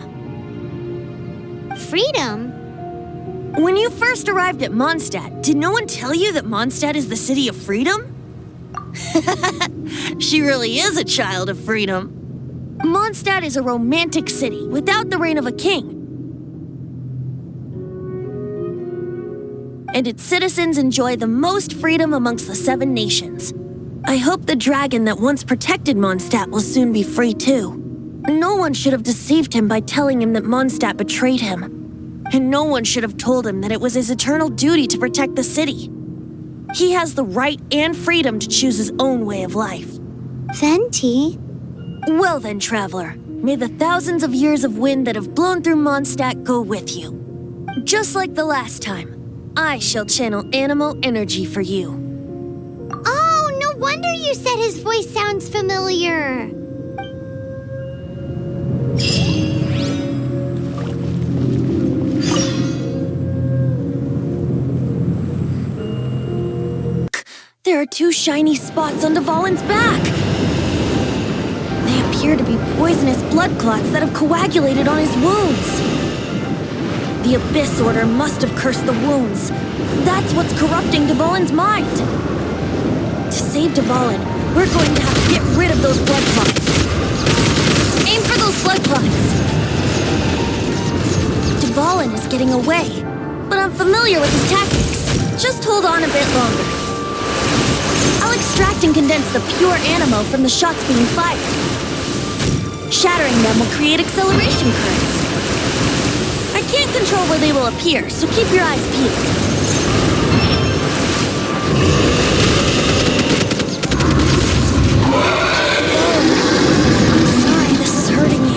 S1: Freedom?
S10: When you first arrived at Mondstadt, did no one tell you that Mondstadt is the city of freedom? She really is a child of freedom. Mondstadt is a romantic city without the reign of a king. And its citizens enjoy the most freedom amongst the 7 nations. I hope the dragon that once protected Mondstadt will soon be free too. No one should have deceived him by telling him that Mondstadt betrayed him. And no one should have told him that it was his eternal duty to protect the city. He has the right and freedom to choose his own way of life.
S1: Venti?
S10: Well then, traveler, may the thousands of years of wind that have blown through Mondstadt go with you. Just like the last time, I shall channel animal energy for you.
S1: Oh, no wonder you said his voice sounds familiar.
S10: There are 2 shiny spots on Dvalin's back. They appear to be poisonous blood clots that have coagulated on his wounds. The Abyss Order must have cursed the wounds. That's what's corrupting Dvalin's mind. To save Dvalin, we're going to have to get rid of those blood clots. Aim for those blood clots. Dvalin is getting away, but I'm familiar with his tactics. Just hold on a bit longer. I'll extract and condense the pure animo from the shots being fired. Shattering them will create acceleration currents. I can't control where they will appear, so keep your eyes peeled. I'm sorry this is hurting you.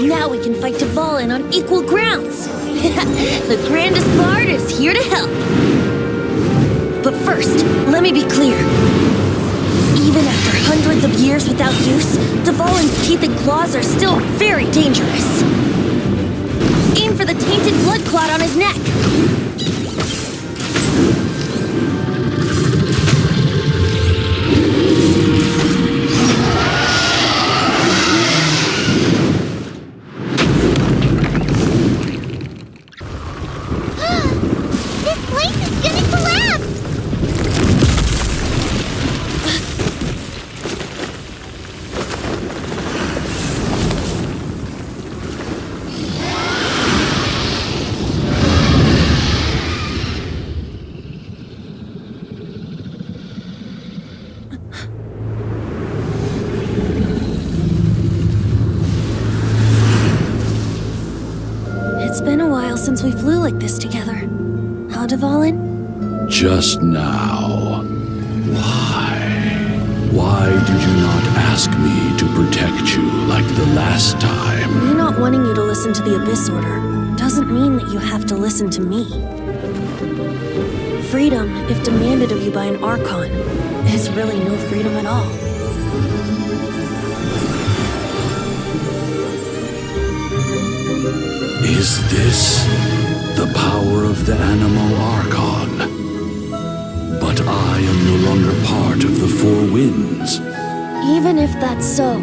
S10: Now we can fight Dvalin on equal grounds. The grandest bard is here to help. But first, let me be clear. Even after hundreds of years without use, Dvalin's teeth and claws are still very dangerous. Aim for the tainted blood clot on his neck.
S9: since we flew like this together. Huh, Dvalin?
S17: Just now. Why? Why did you not ask me to protect you like the last time?
S9: Me not wanting you to listen to the Abyss Order doesn't mean that you have to listen to me. Freedom, if demanded of you by an Archon, is really no freedom at all.
S17: Is this the power of the Animal Archon? But I am no longer part of the Four Winds.
S9: Even if that's so,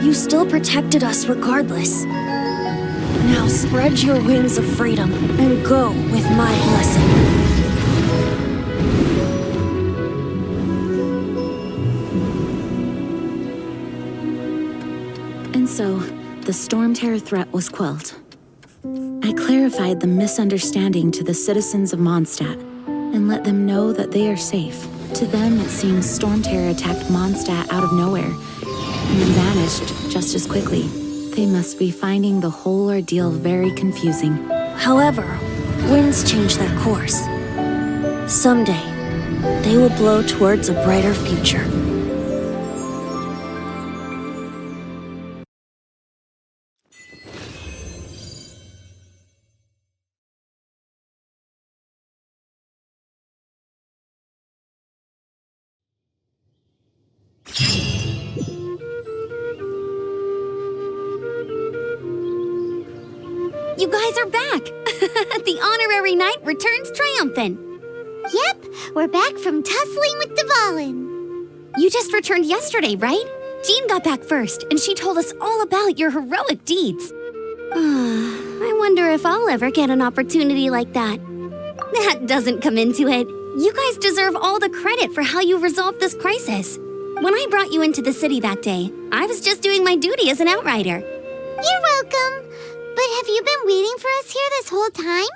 S9: you still protected us regardless. Now spread your wings of freedom and go with my blessing.
S2: And so, the StormTerror threat was quelled. I clarified the misunderstanding to the citizens of Mondstadt and let them know that they are safe. To them, it seems StormTerror attacked Mondstadt out of nowhere and then vanished just as quickly. They must be finding the whole ordeal very confusing.
S9: However, winds change their course. Someday, they will blow towards a brighter future.
S4: You guys are back! The honorary knight returns triumphant.
S1: Yep, we're back from tussling with Dvalin.
S4: You just returned yesterday, right? Jean got back first, and she told us all about your heroic deeds. I wonder if I'll ever get an opportunity like that. That doesn't come into it. You guys deserve all the credit for how you resolved this crisis. When I brought you into the city that day, I was just doing my duty as an outrider.
S1: You're welcome. But have you been waiting for us here this whole time?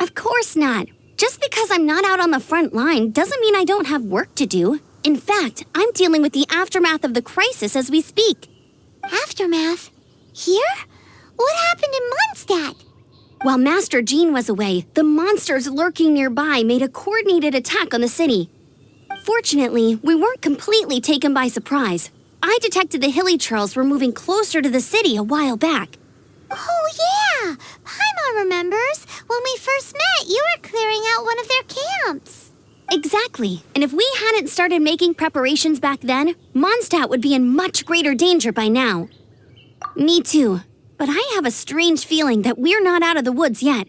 S4: Of course not. Just because I'm not out on the front line doesn't mean I don't have work to do. In fact, I'm dealing with the aftermath of the crisis as we speak.
S1: Aftermath? Here? What happened in Mondstadt?
S4: While Master Jean was away, the monsters lurking nearby made a coordinated attack on the city. Fortunately, we weren't completely taken by surprise. I detected the Hilly Churls were moving closer to the city a while back.
S1: Oh, yeah! Paimon remembers. When we first met, you were clearing out one of their camps.
S4: Exactly. And if we hadn't started making preparations back then, Mondstadt would be in much greater danger by now. Me too. But I have a strange feeling that we're not out of the woods yet.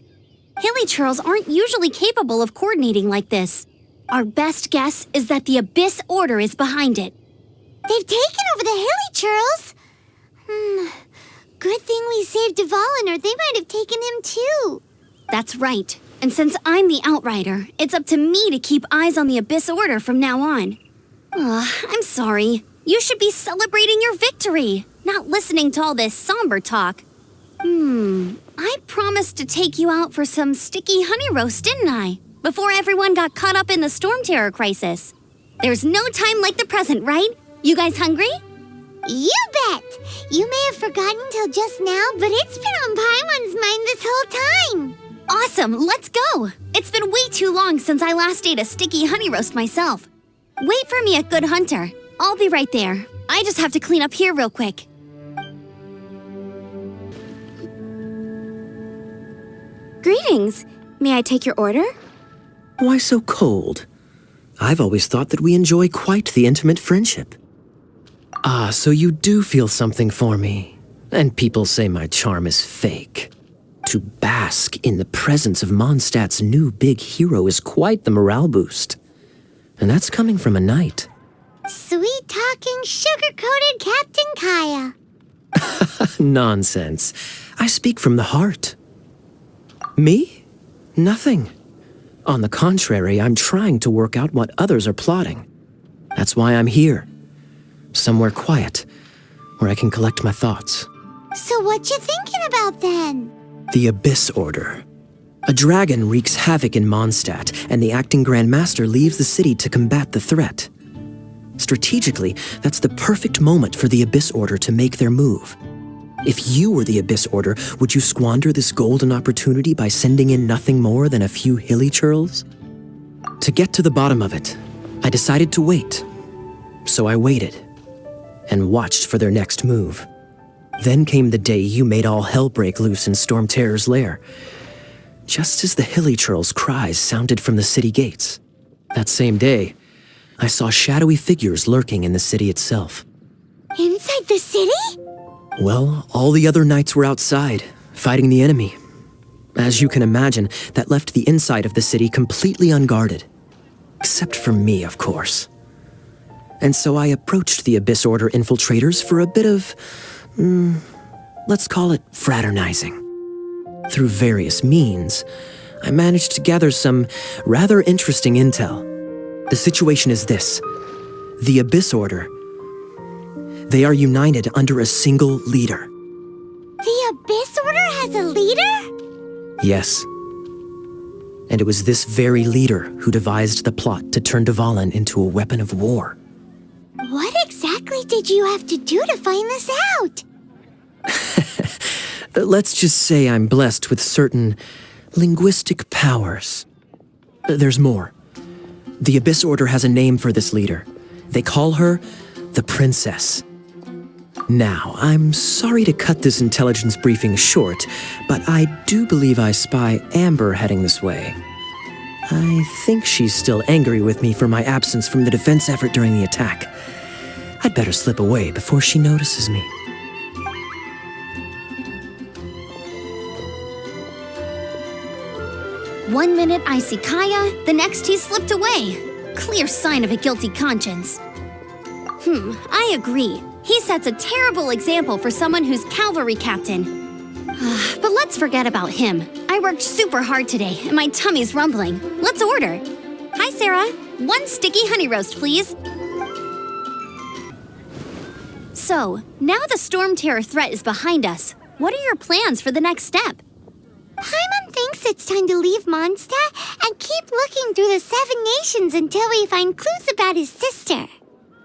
S4: Hilly Churls aren't usually capable of coordinating like this. Our best guess is that the Abyss Order is behind it.
S1: They've taken over the Hilly Churls? Good thing we saved Dvalin, or they might have taken him too.
S4: That's right. And since I'm the Outrider, it's up to me to keep eyes on the Abyss Order from now on. I'm sorry. You should be celebrating your victory, not listening to all this somber talk. I promised to take you out for some sticky honey roast, didn't I? Before everyone got caught up in the StormTerror crisis. There's no time like the present, right? You guys hungry?
S1: You bet! You may have forgotten till just now, but it's been on Paimon's mind this whole time.
S4: Awesome, let's go! It's been way too long since I last ate a sticky honey roast myself. Wait for me at Good Hunter. I'll be right there. I just have to clean up here real quick. Greetings. May I take your order?
S5: Why so cold? I've always thought that we enjoy quite the intimate friendship. Ah, so you do feel something for me. And people say my charm is fake. To bask in the presence of Mondstadt's new big hero is quite the morale boost. And that's coming from a knight.
S1: Sweet-talking, sugar-coated Captain Kaya.
S5: Nonsense. I speak from the heart. Me? Nothing. On the contrary, I'm trying to work out what others are plotting. That's why I'm here. Somewhere quiet, where I can collect my thoughts.
S1: So what you thinking about then?
S5: The Abyss Order. A dragon wreaks havoc in Mondstadt, and the acting Grand Master leaves the city to combat the threat. Strategically, that's the perfect moment for the Abyss Order to make their move. If you were the Abyss Order, would you squander this golden opportunity by sending in nothing more than a few hilly churls? To get to the bottom of it, I decided to wait. So I waited, and watched for their next move. Then came the day you made all hell break loose in StormTerror's lair. Just as the hilly churls' cries sounded from the city gates. That same day, I saw shadowy figures lurking in the city itself.
S1: Inside the city?
S5: Well, all the other knights were outside, fighting the enemy. As you can imagine, that left the inside of the city completely unguarded. Except for me, of course. And so I approached the Abyss Order infiltrators for a bit of, let's call it fraternizing. Through various means, I managed to gather some rather interesting intel. The situation is this. The Abyss Order, they are united under a single leader.
S1: The Abyss Order has a leader?
S5: Yes. And it was this very leader who devised the plot to turn Dvalin into a weapon of war.
S1: What exactly did you have to do to find this out?
S5: Let's just say I'm blessed with certain linguistic powers. There's more. The Abyss Order has a name for this leader. They call her the Princess. Now, I'm sorry to cut this intelligence briefing short, but I do believe I spy Amber heading this way. I think she's still angry with me for my absence from the defense effort during the attack. I'd better slip away before she notices me.
S4: One minute I see Kaya, the next he slipped away. Clear sign of a guilty conscience. I agree. He sets a terrible example for someone who's cavalry captain. But let's forget about him. I worked super hard today, and my tummy's rumbling. Let's order. Hi, Sarah. 1 sticky honey roast, please. So, now the StormTerror threat is behind us. What are your plans for the next step?
S1: Paimon thinks it's time to leave Mondstadt and keep looking through the 7 nations until we find clues about his sister.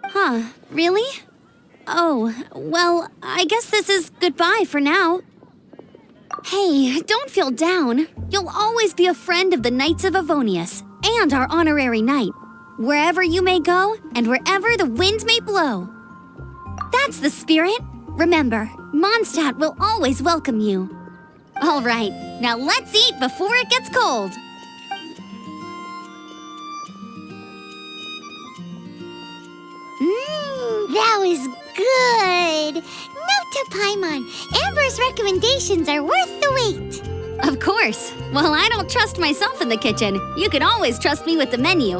S4: Huh, really? Oh, well, I guess this is goodbye for now. Hey, don't feel down. You'll always be a friend of the Knights of Favonius and our honorary knight. Wherever you may go and wherever the wind may blow. That's the spirit. Remember, Mondstadt will always welcome you. All right, now let's eat before it gets cold.
S1: That was good. Note to Paimon, Amber's recommendations are worth the wait.
S4: Of course. Well, I don't trust myself in the kitchen. You can always trust me with the menu.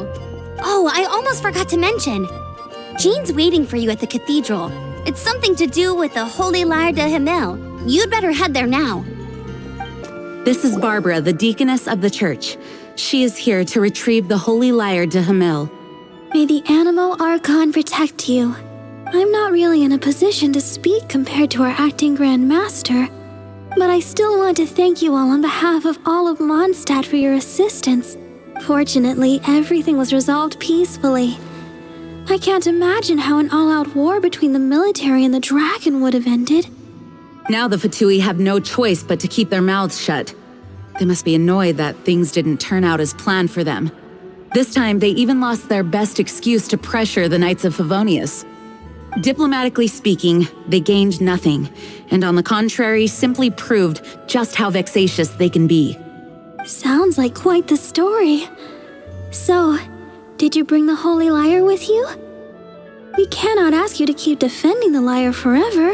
S4: Oh, I almost forgot to mention. Jean's waiting for you at the cathedral. It's something to do with the Holy Lyre de Himmel. You'd better head there now.
S2: This is Barbara, the deaconess of the church. She is here to retrieve the Holy Lyre de Himmel.
S18: May the Animo Archon protect you. I'm not really in a position to speak compared to our acting Grand Master, but I still want to thank you all on behalf of all of Mondstadt for your assistance. Fortunately, everything was resolved peacefully. I can't imagine how an all-out war between the military and the dragon would have ended.
S2: Now the Fatui have no choice but to keep their mouths shut. They must be annoyed that things didn't turn out as planned for them. This time, they even lost their best excuse to pressure the Knights of Favonius. Diplomatically speaking, they gained nothing, and on the contrary, simply proved just how vexatious they can be.
S18: Sounds like quite the story. So, did you bring the Holy Lyre with you? We cannot ask you to keep defending the Lyre forever.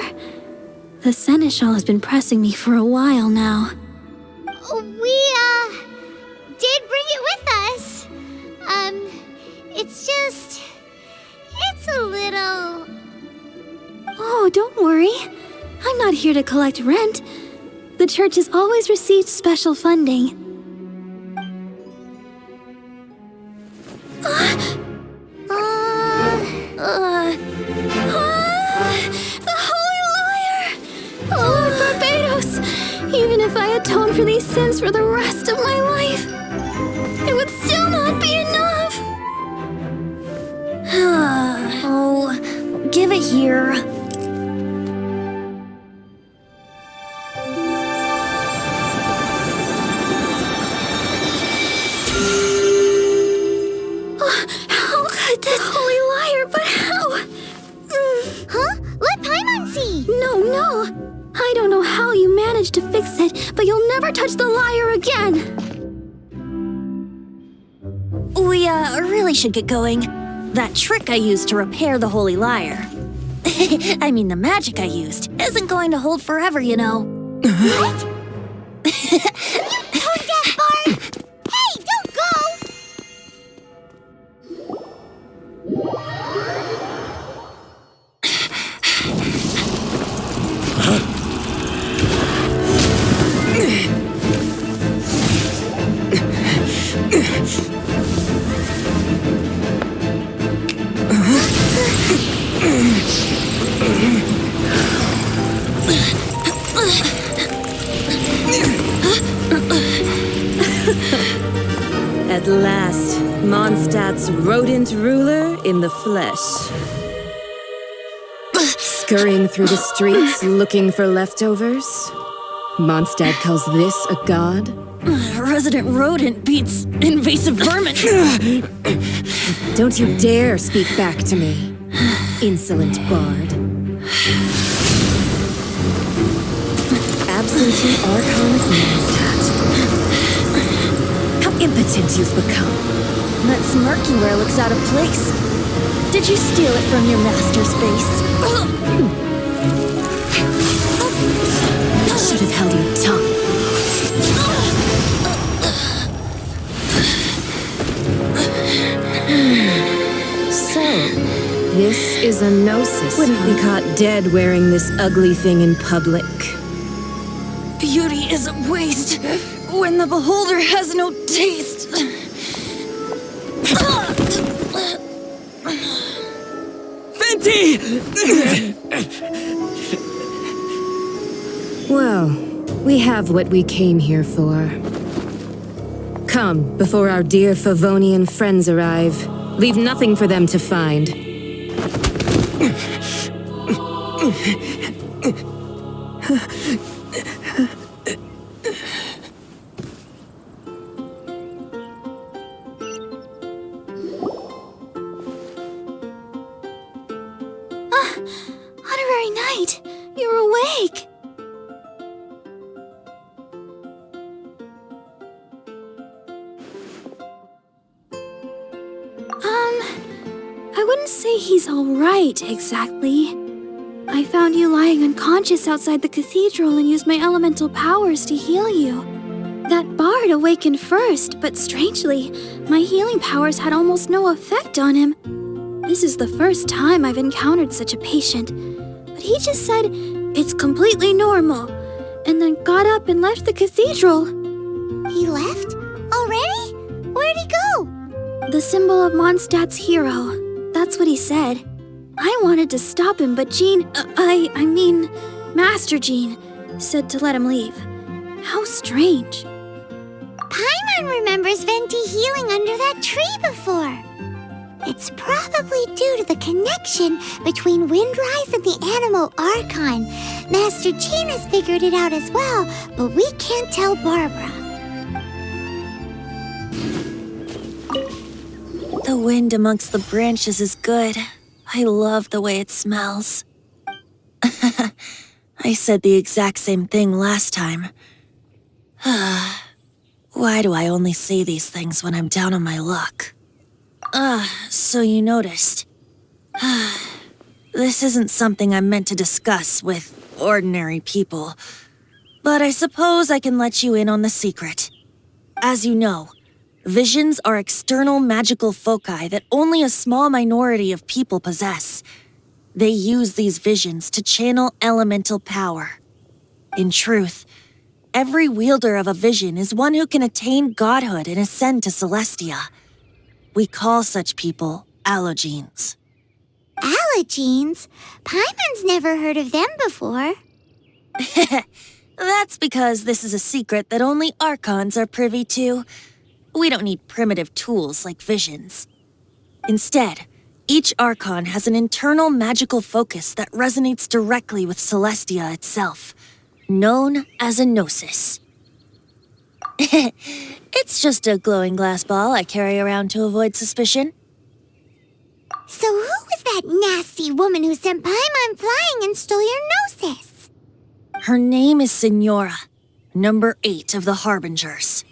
S18: The Seneschal has been pressing me for a while now.
S1: We, did bring it with us. It's a little...
S18: Oh, don't worry. I'm not here to collect rent. The church has always received special funding. The Holy Lyre! Lord Barbados! Even if I atone for these sins for the rest of my life, it would still not be enough!
S10: Oh, give it here.
S18: man!
S10: We, really should get going. That trick I used to repair the Holy Lyre. I mean, the magic I used isn't going to hold forever, you know.
S1: What? You tone-deaf bard! Hey, don't go!
S19: At last, Mondstadt's rodent ruler in the flesh. Scurrying through the streets looking for leftovers? Mondstadt calls this a god?
S10: Resident rodent beats invasive vermin.
S19: Don't you dare speak back to me, insolent bard. Absentee Archon of Mondstadt. How impotent you've become.
S10: That smirk you wear looks out of place. Did you steal it from your master's face?
S19: You should have held your tongue. So, this is a Gnosis. Wouldn't be caught dead wearing this ugly thing in public.
S10: Beauty is a waste when the beholder has no taste.
S3: Venti!
S19: Well, we have what we came here for. Come, before our dear Favonian friends arrive. Leave nothing for them to find.
S18: Honorary Knight, you're awake! I wouldn't say he's alright, exactly. I found you lying unconscious outside the cathedral and used my elemental powers to heal you. That bard awakened first, but strangely, my healing powers had almost no effect on him. This is the first time I've encountered such a patient, but he just said it's completely normal, and then got up and left the cathedral.
S1: He left? Already? Where'd he go?
S18: The symbol of Mondstadt's hero. That's what he said. I wanted to stop him, but Jean, I mean, Master Jean, said to let him leave. How strange.
S1: Paimon remembers Venti healing under that tree before. It's probably due to the connection between Windrise and the Animal Archon. Master Jean has figured it out as well, but we can't tell Barbara.
S10: The wind amongst the branches is good. I love the way it smells. I said the exact same thing last time. Why do I only say these things when I'm down on my luck? So you noticed. This isn't something I'm meant to discuss with ordinary people, but I suppose I can let you in on the secret. As you know, visions are external magical foci that only a small minority of people possess. They use these visions to channel elemental power. In truth, every wielder of a vision is one who can attain godhood and ascend to Celestia. We call such people allogenes.
S1: Allogenes? Paimon's never heard of them before.
S10: That's because this is a secret that only Archons are privy to. We don't need primitive tools like visions. Instead, each Archon has an internal magical focus that resonates directly with Celestia itself, known as a Gnosis. It's just a glowing glass ball I carry around to avoid suspicion.
S1: So who was that nasty woman who sent Paimon flying and stole your Gnosis?
S10: Her name is Signora, number 8 of the Harbingers.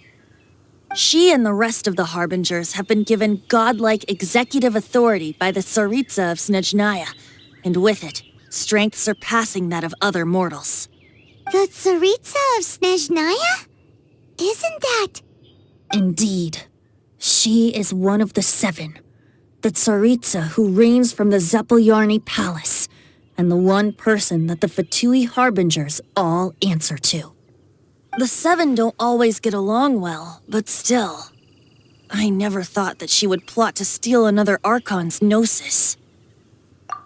S10: She and the rest of the Harbingers have been given godlike executive authority by the Tsaritsa of Snezhnaya, and with it, strength surpassing that of other mortals.
S1: The Tsaritsa of Snezhnaya? Isn't that...
S8: Indeed. She is one of the 7. The Tsaritsa who reigns from the Zepelyarny Palace, and the one person that the Fatui Harbingers all answer to.
S10: The 7 don't always get along well, but still. I never thought that she would plot to steal another Archon's Gnosis.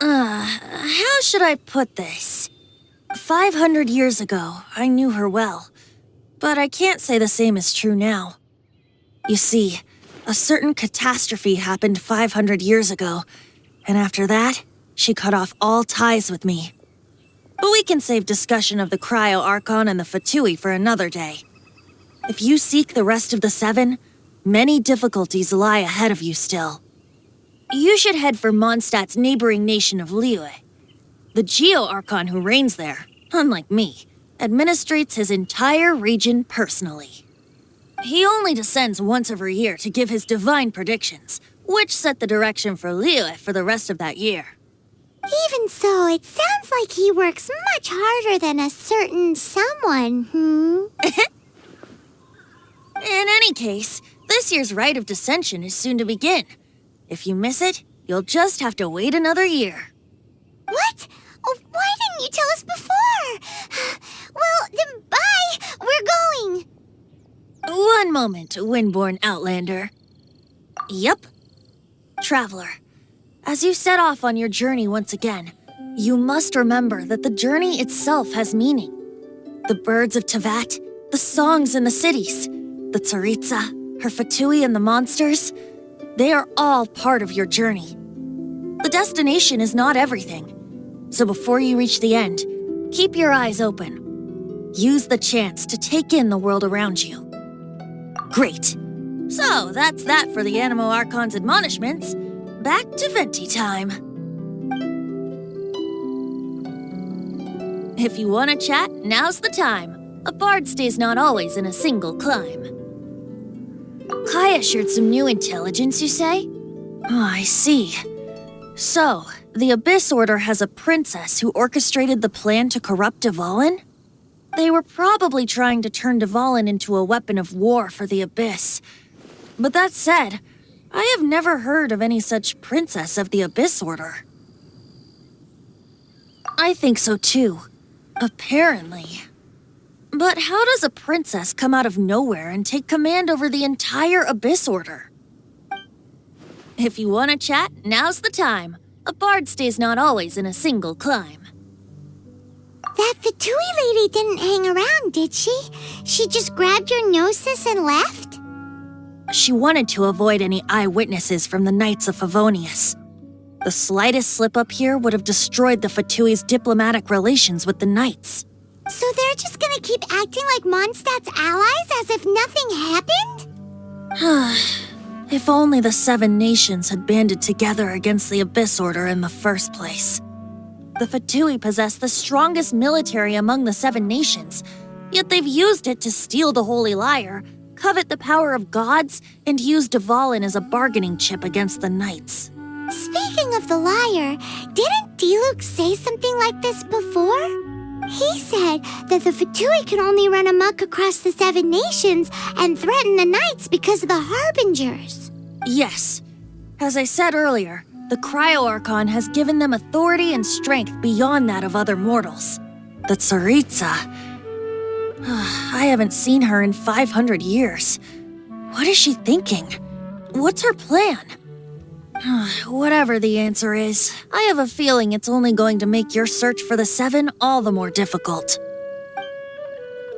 S10: How should I put this? 500 years ago, I knew her well, but I can't say the same is true now. You see, a certain catastrophe happened 500 years ago, and after that, she cut off all ties with me. But we can save discussion of the Cryo Archon and the Fatui for another day. If you seek the rest of the 7, many difficulties lie ahead of you still. You should head for Mondstadt's neighboring nation of Lyre. The Geo-Archon who reigns there, unlike me, administrates his entire region personally. He only descends once every year to give his divine predictions, which set the direction for Lyre for the rest of that year.
S1: Even so, it sounds like he works much harder than a certain someone,
S10: In any case, this year's Rite of Descension is soon to begin. If you miss it, you'll just have to wait another year.
S1: What? Oh, why didn't you tell us before? Well, then bye! We're going!
S10: One moment, Windborn Outlander. Yup. Traveler, as you set off on your journey once again, you must remember that the journey itself has meaning. The birds of Tevat, the songs in the cities, the Tsaritsa, her Fatui and the monsters, they are all part of your journey. The destination is not everything, so before you reach the end, keep your eyes open. Use the chance to take in the world around you. Great. So, that's that for the Animo Archon's admonishments. Back to Venti time. If you want to chat, now's the time. A bard stays not always in a single climb. Kaya shared some new intelligence, you say? Oh, I see. So, the Abyss Order has a princess who orchestrated the plan to corrupt Dvalin? They were probably trying to turn Dvalin into a weapon of war for the Abyss. But that said, I have never heard of any such princess of the Abyss Order. I think so too. Apparently. But how does a princess come out of nowhere and take command over the entire Abyss Order? If you want to chat, now's the time. A bard stays not always in a single climb.
S1: That Fatui lady didn't hang around, did she? She just grabbed your Gnosis and left?
S10: She wanted to avoid any eyewitnesses from the Knights of Favonius. The slightest slip-up here would have destroyed the Fatui's diplomatic relations with the Knights.
S1: So they're just gonna keep acting like Mondstadt's allies as if nothing happened?
S10: If only the 7 nations had banded together against the Abyss Order in the first place. The Fatui possess the strongest military among the 7 nations, yet they've used it to steal the Holy Lyre, covet the power of gods, and use Dvalin as a bargaining chip against the Knights.
S1: Speaking of the Lyre, didn't Diluc say something like this before? He said that the Fatui can only run amok across the 7 nations and threaten the Knights because of the Harbingers.
S10: Yes. As I said earlier, the Cryo Archon has given them authority and strength beyond that of other mortals. The Tsaritsa... I haven't seen her in 500 years. What is she thinking? What's her plan? Whatever the answer is, I have a feeling it's only going to make your search for the 7 all the more difficult.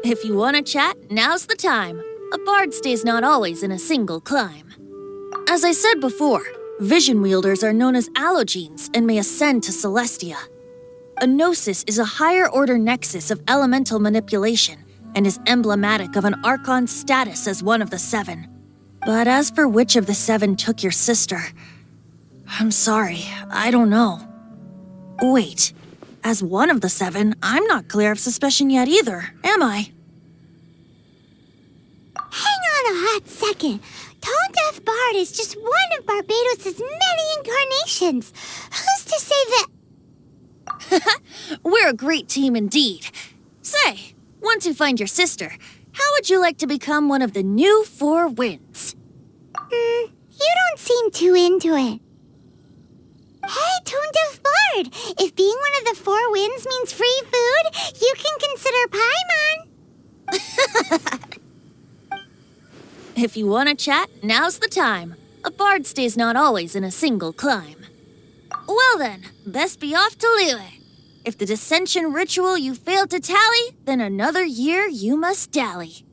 S10: If you want to chat, now's the time. A bard stays not always in a single climb. As I said before, vision wielders are known as allogenes and may ascend to Celestia. A Gnosis is a higher-order nexus of elemental manipulation and is emblematic of an Archon's status as one of the 7. But as for which of the 7 took your sister, I'm sorry, I don't know. Wait, as one of the 7, I'm not clear of suspicion yet either, am I?
S1: Hang on a hot second. Tone Deaf Bard is just one of Barbados' many incarnations. Who's to say that...
S10: We're a great team indeed. Say, once you find your sister, how would you like to become one of the new Four Winds?
S1: You don't seem too into it. Hey, Tone Deaf Bard! If being one of the Four Winds means free food, you can consider Paimon.
S10: If you want to chat, now's the time. A bard stays not always in a single climb. Well then, best be off to Lyre. If the dissension ritual you failed to tally, then another year you must dally.